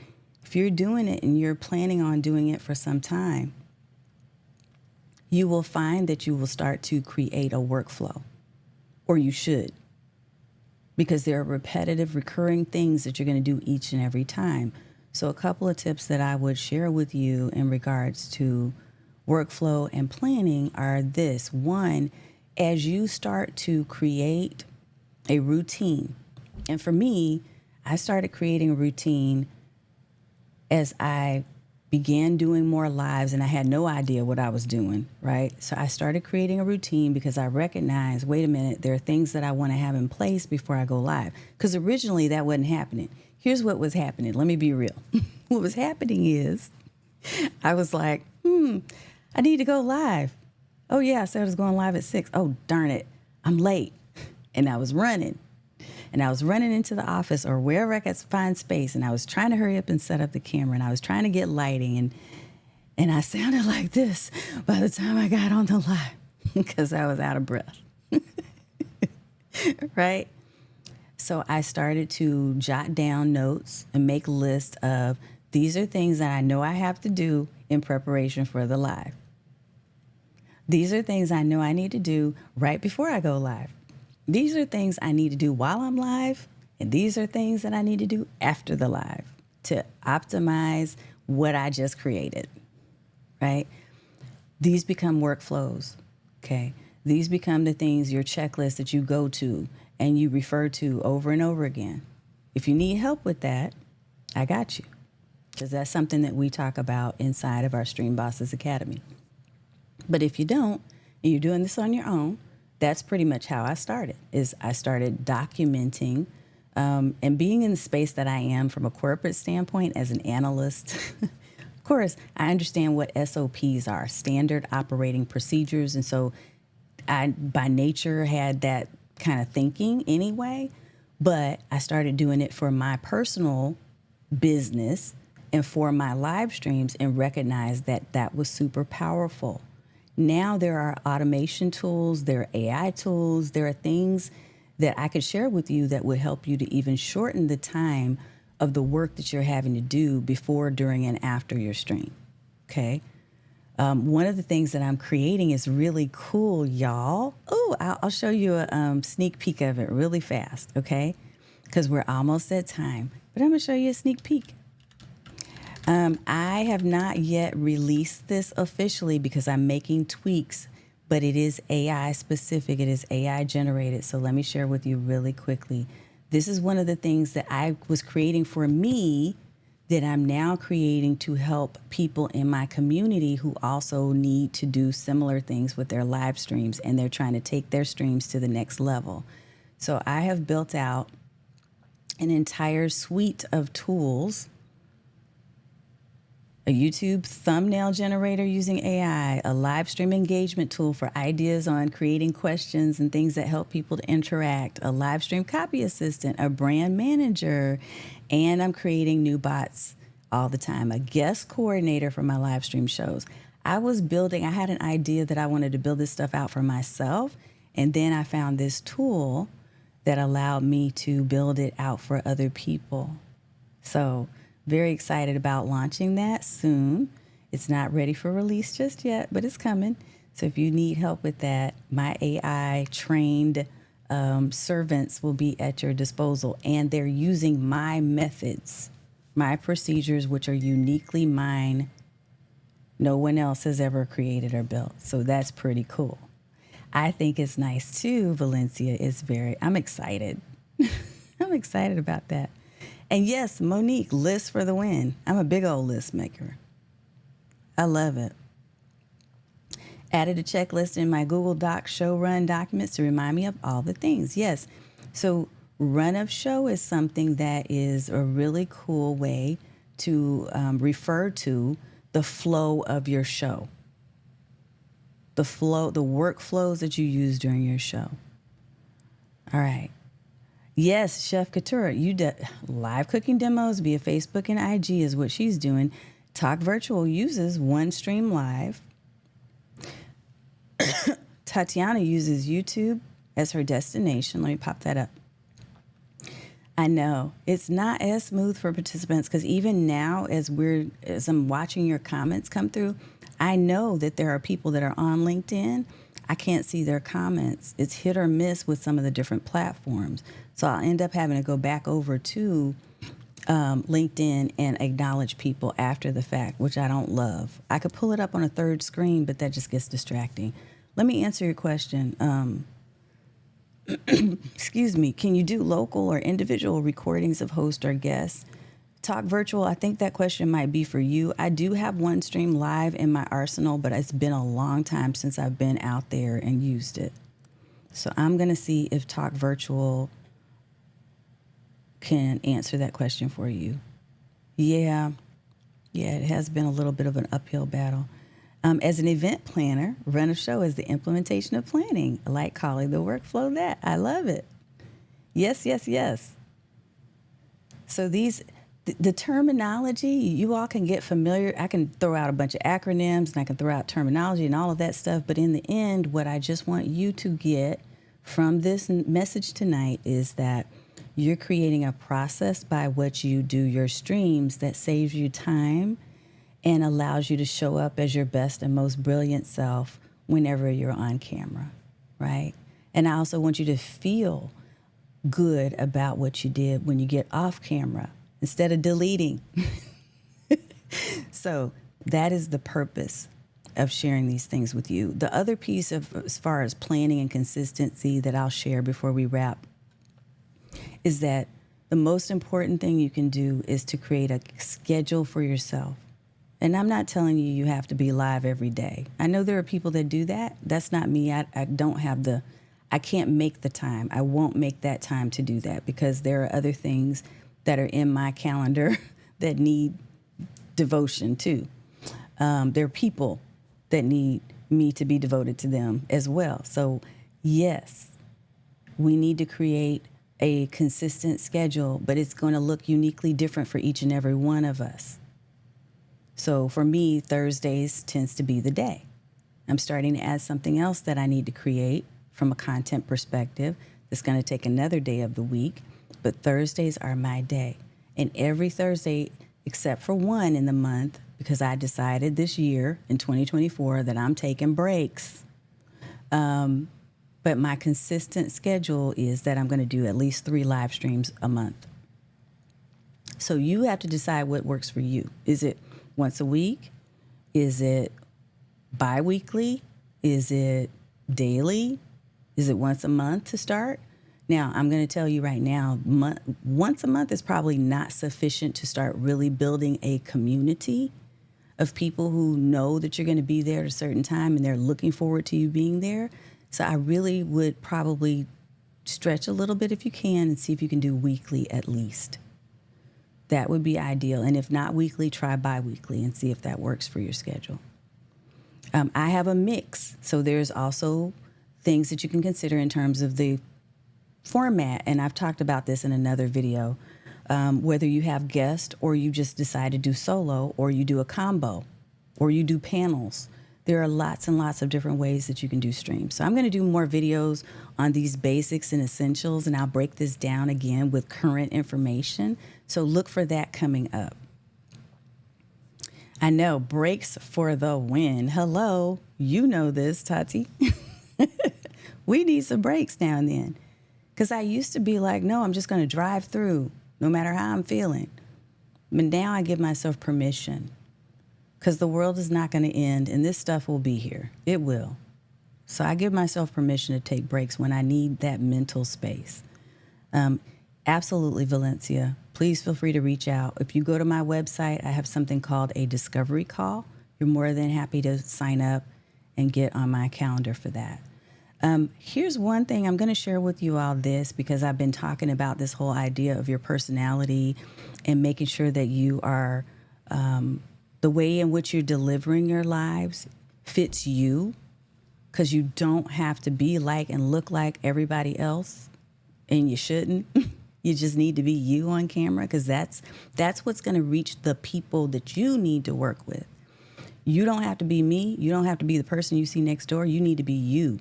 if you're doing it and you're planning on doing it for some time, you will find that you will start to create a workflow, or you should, because there are repetitive, recurring things that you're going to do each and every time. So a couple of tips that I would share with you in regards to workflow and planning are this. One, as you start to create a routine, and for me, I started creating a routine as I began doing more lives and I had no idea what I was doing, right? So I started creating a routine because I recognized, wait a minute, there are things that I want to have in place before I go live. Because originally that wasn't happening. Here's what was happening. Let me be real. What was happening is I was like, I need to go live. Oh yeah, I said I was going live at 6. Oh, darn it. I'm late. And I was running. And I was running into the office or wherever I could find space. And I was trying to hurry up and set up the camera. And I was trying to get lighting. And I sounded like this by the time I got on the live because I was out of breath. Right? So I started to jot down notes and make lists of these are things that I know I have to do in preparation for the live. These are things I know I need to do right before I go live. These are things I need to do while I'm live, and these are things that I need to do after the live to optimize what I just created. right? These become workflows, okay? These become the things, your checklist that you go to and you refer to over and over again. If you need help with that, I got you, because that's something that we talk about inside of our Stream Bosses Academy. But if you don't, and you're doing this on your own, that's pretty much how I started. Is I started documenting and being in the space that I am from a corporate standpoint as an analyst. Of course, I understand what SOPs are, standard operating procedures, and so I, by nature, had that kind of thinking anyway. But I started doing it for my personal business and for my live streams, and recognized that that was super powerful. Now there are automation tools, there are AI tools, there are things that I could share with you that would help you to even shorten the time of the work that you're having to do before, during, and after your stream. Okay. One of the things that I'm creating is really cool, y'all. Oh, I'll show you a sneak peek of it really fast, okay? Because we're almost at time. But I'm going to show you a sneak peek. I have not yet released this officially because I'm making tweaks, but it is AI specific. It is AI generated. So let me share with you really quickly. This is one of the things that I was creating for me that I'm now creating to help people in my community who also need to do similar things with their live streams, and they're trying to take their streams to the next level. So I have built out an entire suite of tools: a YouTube thumbnail generator using AI, a live stream engagement tool for ideas on creating questions and things that help people to interact, a live stream copy assistant, a brand manager, and I'm creating new bots all the time, a guest coordinator for my live stream shows. I had an idea that I wanted to build this stuff out for myself, and then I found this tool that allowed me to build it out for other people. So very excited about launching that soon. It's not ready for release just yet, but it's coming. So if you need help with that, my AI trained servants will be at your disposal, and they're using my methods, my procedures, which are uniquely mine. No one else has ever created or built. So that's pretty cool. I think it's nice too, Valencia. I'm excited. I'm excited about that. And yes, Monique, list for the win. I'm a big old list maker. I love it. Added a checklist in my Google Docs show run documents to remind me of all the things. Yes. So run of show is something that is a really cool way to refer to the flow of your show. The workflows that you use during your show. All right. Yes, Chef Couture, live cooking demos via Facebook and IG is what she's doing. Talk Virtual uses OneStream Live. Tatiana uses YouTube as her destination. Let me pop that up. I know it's not as smooth for participants, because even now, as I'm watching your comments come through, I know that there are people that are on LinkedIn. I can't see their comments. It's hit or miss with some of the different platforms. So I'll end up having to go back over to LinkedIn and acknowledge people after the fact, which I don't love. I could pull it up on a third screen, but that just gets distracting. Let me answer your question. Excuse me. Can you do local or individual recordings of host or guests? Talk Virtual, I think that question might be for you. I do have OneStream Live in my arsenal, but it's been a long time since I've been out there and used it. So I'm going to see if Talk Virtual can answer that question for you. Yeah, it has been a little bit of an uphill battle. As an event planner, run of show is the implementation of planning. I like calling the workflow that. I love it. Yes. So the terminology, you all can get familiar. I can throw out a bunch of acronyms and I can throw out terminology and all of that stuff. But in the end, what I just want you to get from this message tonight is that you're creating a process by which you do your streams that saves you time and allows you to show up as your best and most brilliant self whenever you're on camera, right? And I also want you to feel good about what you did when you get off camera instead of deleting. So that is the purpose of sharing these things with you. The other piece of, as far as planning and consistency, that I'll share before we wrap is that the most important thing you can do is to create a schedule for yourself. And I'm not telling you have to be live every day. I know there are people that do that. That's not me. I don't have I can't make the time. I won't make that time to do that because there are other things that are in my calendar that need devotion too. There are people that need me to be devoted to them as well. So yes, we need to create a consistent schedule, but it's going to look uniquely different for each and every one of us. So for me, Thursdays tends to be the day. I'm starting to add something else that I need to create from a content perspective. It's going to take another day of the week, but Thursdays are my day. And every Thursday, except for one in the month, because I decided this year in 2024 that I'm taking breaks. But my consistent schedule is that I'm going to do at least 3 live streams a month. So you have to decide what works for you. Is it once a week? Is it bi-weekly? Is it daily? Is it once a month to start? Now, I'm going to tell you right now, once a month is probably not sufficient to start really building a community of people who know that you're going to be there at a certain time and they're looking forward to you being there. So I really would probably stretch a little bit if you can and see if you can do weekly at least. That would be ideal. And if not weekly, try bi-weekly and see if that works for your schedule. I have a mix. So there's also things that you can consider in terms of the format. And I've talked about this in another video, whether you have guests or you just decide to do solo or you do a combo or you do panels. There are lots and lots of different ways that you can do streams. So I'm going to do more videos on these basics and essentials, and I'll break this down again with current information. So look for that coming up. I know, breaks for the win. Hello, you know this, Tati. We need some breaks now and then. Because I used to be like, no, I'm just going to drive through no matter how I'm feeling. But now I give myself permission. Because the world is not going to end and this stuff will be here. It will. So I give myself permission to take breaks when I need that mental space. Absolutely, Valencia. Please feel free to reach out. If you go to my website, I have something called a discovery call. You're more than happy to sign up and get on my calendar for that. Here's one thing I'm going to share with you all this because I've been talking about this whole idea of your personality and making sure that you are... the way in which you're delivering your lives fits you, because you don't have to be like and look like everybody else, and you shouldn't. You just need to be you on camera, because that's what's going to reach the people that you need to work with. You don't have to be me. You don't have to be the person you see next door. You need to be you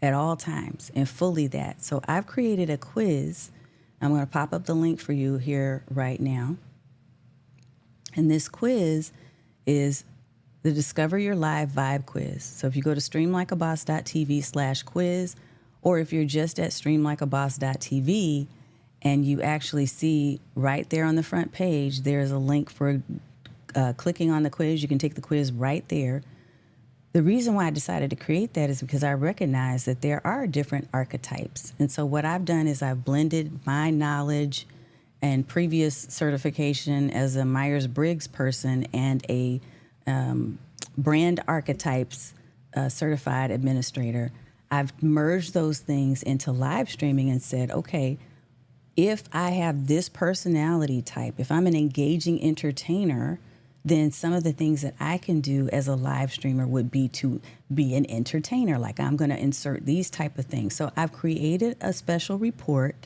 at all times and fully that. So I've created a quiz. I'm going to pop up the link for you here right now. And this quiz is the Discover Your Live Vibe Quiz. So if you go to streamlikeaboss.tv/quiz, or if you're just at streamlikeaboss.tv and you actually see right there on the front page, there's a link for clicking on the quiz. You can take the quiz right there. The reason why I decided to create that is because I recognize that there are different archetypes. And so what I've done is I've blended my knowledge and previous certification as a Myers-Briggs person and a brand archetypes certified administrator. I've merged those things into live streaming and said, okay, if I have this personality type, if I'm an engaging entertainer, then some of the things that I can do as a live streamer would be to be an entertainer. Like I'm going to insert these type of things. So I've created a special report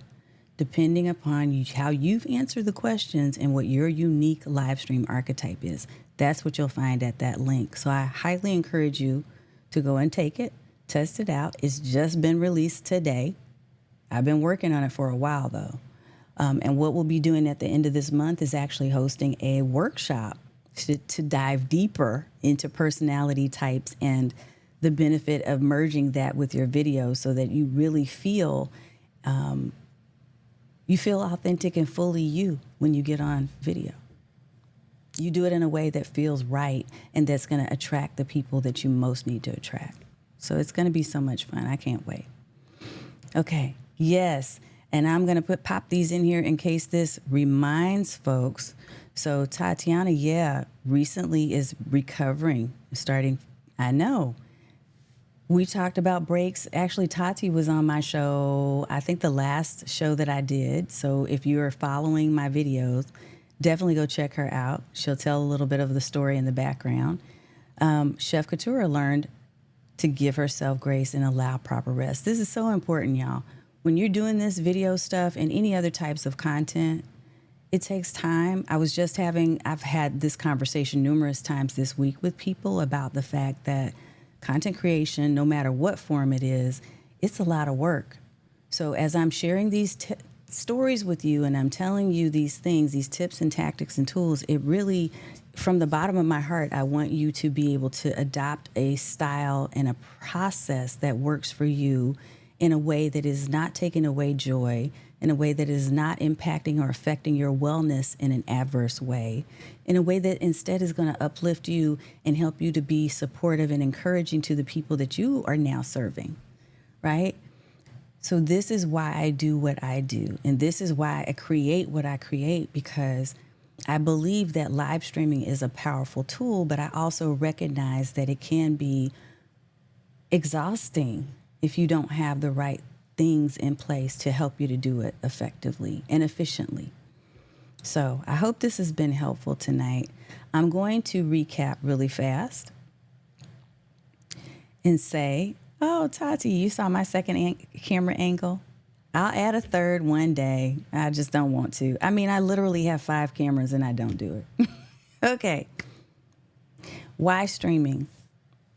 depending upon how you've answered the questions and what your unique live stream archetype is. That's what you'll find at that link. So I highly encourage you to go and take it, test it out. It's just been released today. I've been working on it for a while, though. And what we'll be doing at the end of this month is actually hosting a workshop to dive deeper into personality types and the benefit of merging that with your video so that you really feel authentic and fully you when you get on video. You do it in a way that feels right and that's going to attract the people that you most need to attract. So it's going to be so much fun. I can't wait. Okay. Yes. And I'm going to pop these in here in case this reminds folks. So Tatiana, recently is recovering, starting. I know. We talked about breaks. Actually, Tati was on my show, I think the last show that I did. So if you're following my videos, definitely go check her out. She'll tell a little bit of the story in the background. Chef Couture learned to give herself grace and allow proper rest. This is so important, y'all. When you're doing this video stuff and any other types of content, it takes time. I've had this conversation numerous times this week with people about the fact that content creation, no matter what form it is, it's a lot of work. So as I'm sharing these stories with you and I'm telling you these things, these tips and tactics and tools, it really, from the bottom of my heart, I want you to be able to adopt a style and a process that works for you in a way that is not taking away joy, in a way that is not impacting or affecting your wellness in an adverse way, in a way that instead is going to uplift you and help you to be supportive and encouraging to the people that you are now serving, right? So this is why I do what I do. And this is why I create what I create, because I believe that live streaming is a powerful tool, but I also recognize that it can be exhausting if you don't have the right things in place to help you to do it effectively and efficiently. So I hope this has been helpful tonight. I'm going to recap really fast and say, oh, Tati, you saw my second camera angle? I'll add a third one day. I just don't want to. I mean, I literally have 5 cameras and I don't do it. Okay. Why streaming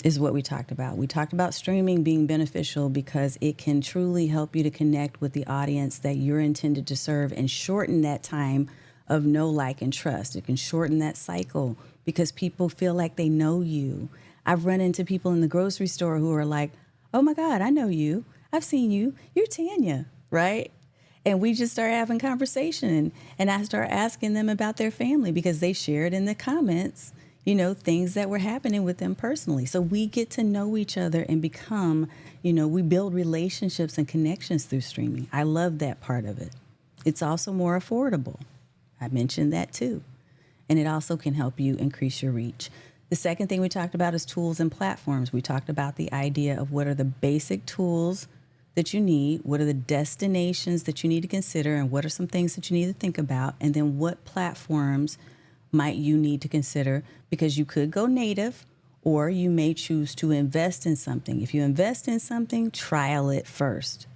is what we talked about. We talked about streaming being beneficial because it can truly help you to connect with the audience that you're intended to serve and shorten that time of know, like, and trust. It can shorten that cycle because people feel like they know you. I've run into people in the grocery store who are like, oh my God, I know you. I've seen you. You're Tanya, right? And we just start having conversation and I start asking them about their family because they shared in the comments, you know, things that were happening with them personally. So we get to know each other and become, you know, we build relationships and connections through streaming. I love that part of it. It's also more affordable. I mentioned that too. And it also can help you increase your reach. The second thing we talked about is tools and platforms. We talked about the idea of what are the basic tools that you need, what are the destinations that you need to consider, and what are some things that you need to think about, and then what platforms might you need to consider, because you could go native or you may choose to invest in something. If you invest in something, trial it first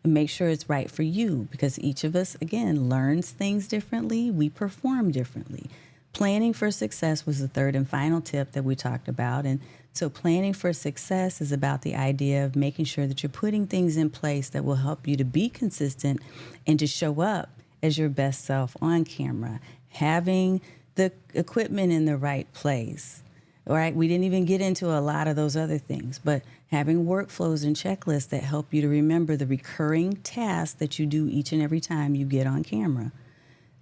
and make sure it's right for you, because each of us, again, learns things differently. We perform differently. Planning for success was the third and final tip that we talked about. And so planning for success is about the idea of making sure that you're putting things in place that will help you to be consistent and to show up as your best self on camera, having the equipment in the right place. All right, we didn't even get into a lot of those other things, but having workflows and checklists that help you to remember the recurring tasks that you do each and every time you get on camera.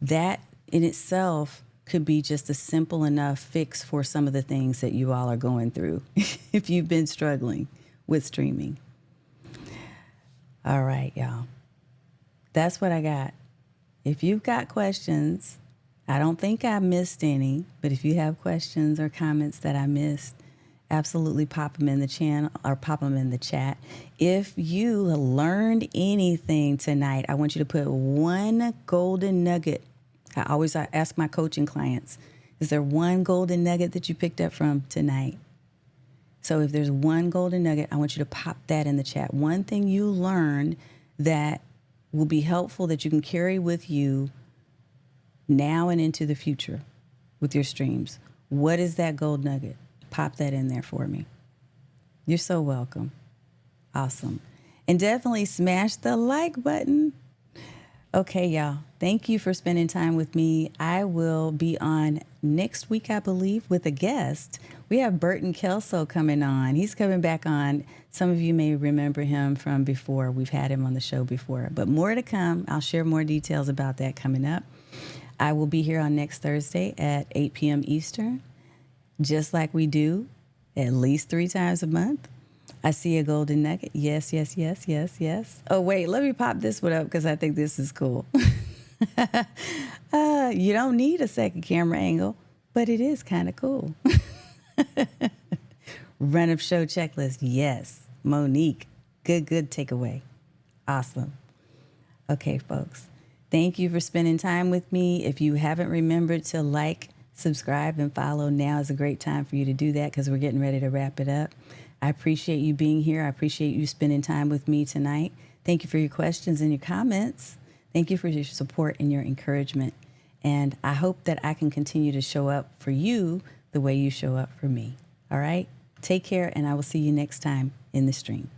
That in itself could be just a simple enough fix for some of the things that you all are going through if you've been struggling with streaming. All right, y'all. That's what I got. If you've got questions, I don't think I missed any, but if you have questions or comments that I missed, absolutely pop them in the channel or pop them in the chat. If you learned anything tonight, I want you to put one golden nugget. I always ask my coaching clients, is there one golden nugget that you picked up from tonight? So if there's one golden nugget, I want you to pop that in the chat. One thing you learned that will be helpful that you can carry with you now and into the future with your streams. What is that gold nugget? Pop that in there for me. You're so welcome. Awesome. And definitely smash the like button. Okay, y'all. Thank you for spending time with me. I will be on next week, I believe, with a guest. We have Burton Kelso coming on. He's coming back on. Some of you may remember him from before. We've had him on the show before, but more to come. I'll share more details about that coming up. I will be here on next Thursday at 8 p.m. Eastern, just like we do at least 3 times a month. I see a golden nugget. Yes, yes, yes, yes, yes. Oh, wait, let me pop this one up because I think this is cool. You don't need a second camera angle, but it is kind of cool. Run of show checklist. Yes. Monique. Good takeaway. Awesome. Okay, folks. Thank you for spending time with me. If you haven't remembered to like, subscribe, and follow, now is a great time for you to do that because we're getting ready to wrap it up. I appreciate you being here. I appreciate you spending time with me tonight. Thank you for your questions and your comments. Thank you for your support and your encouragement. And I hope that I can continue to show up for you the way you show up for me. All right? Take care, and I will see you next time in the stream.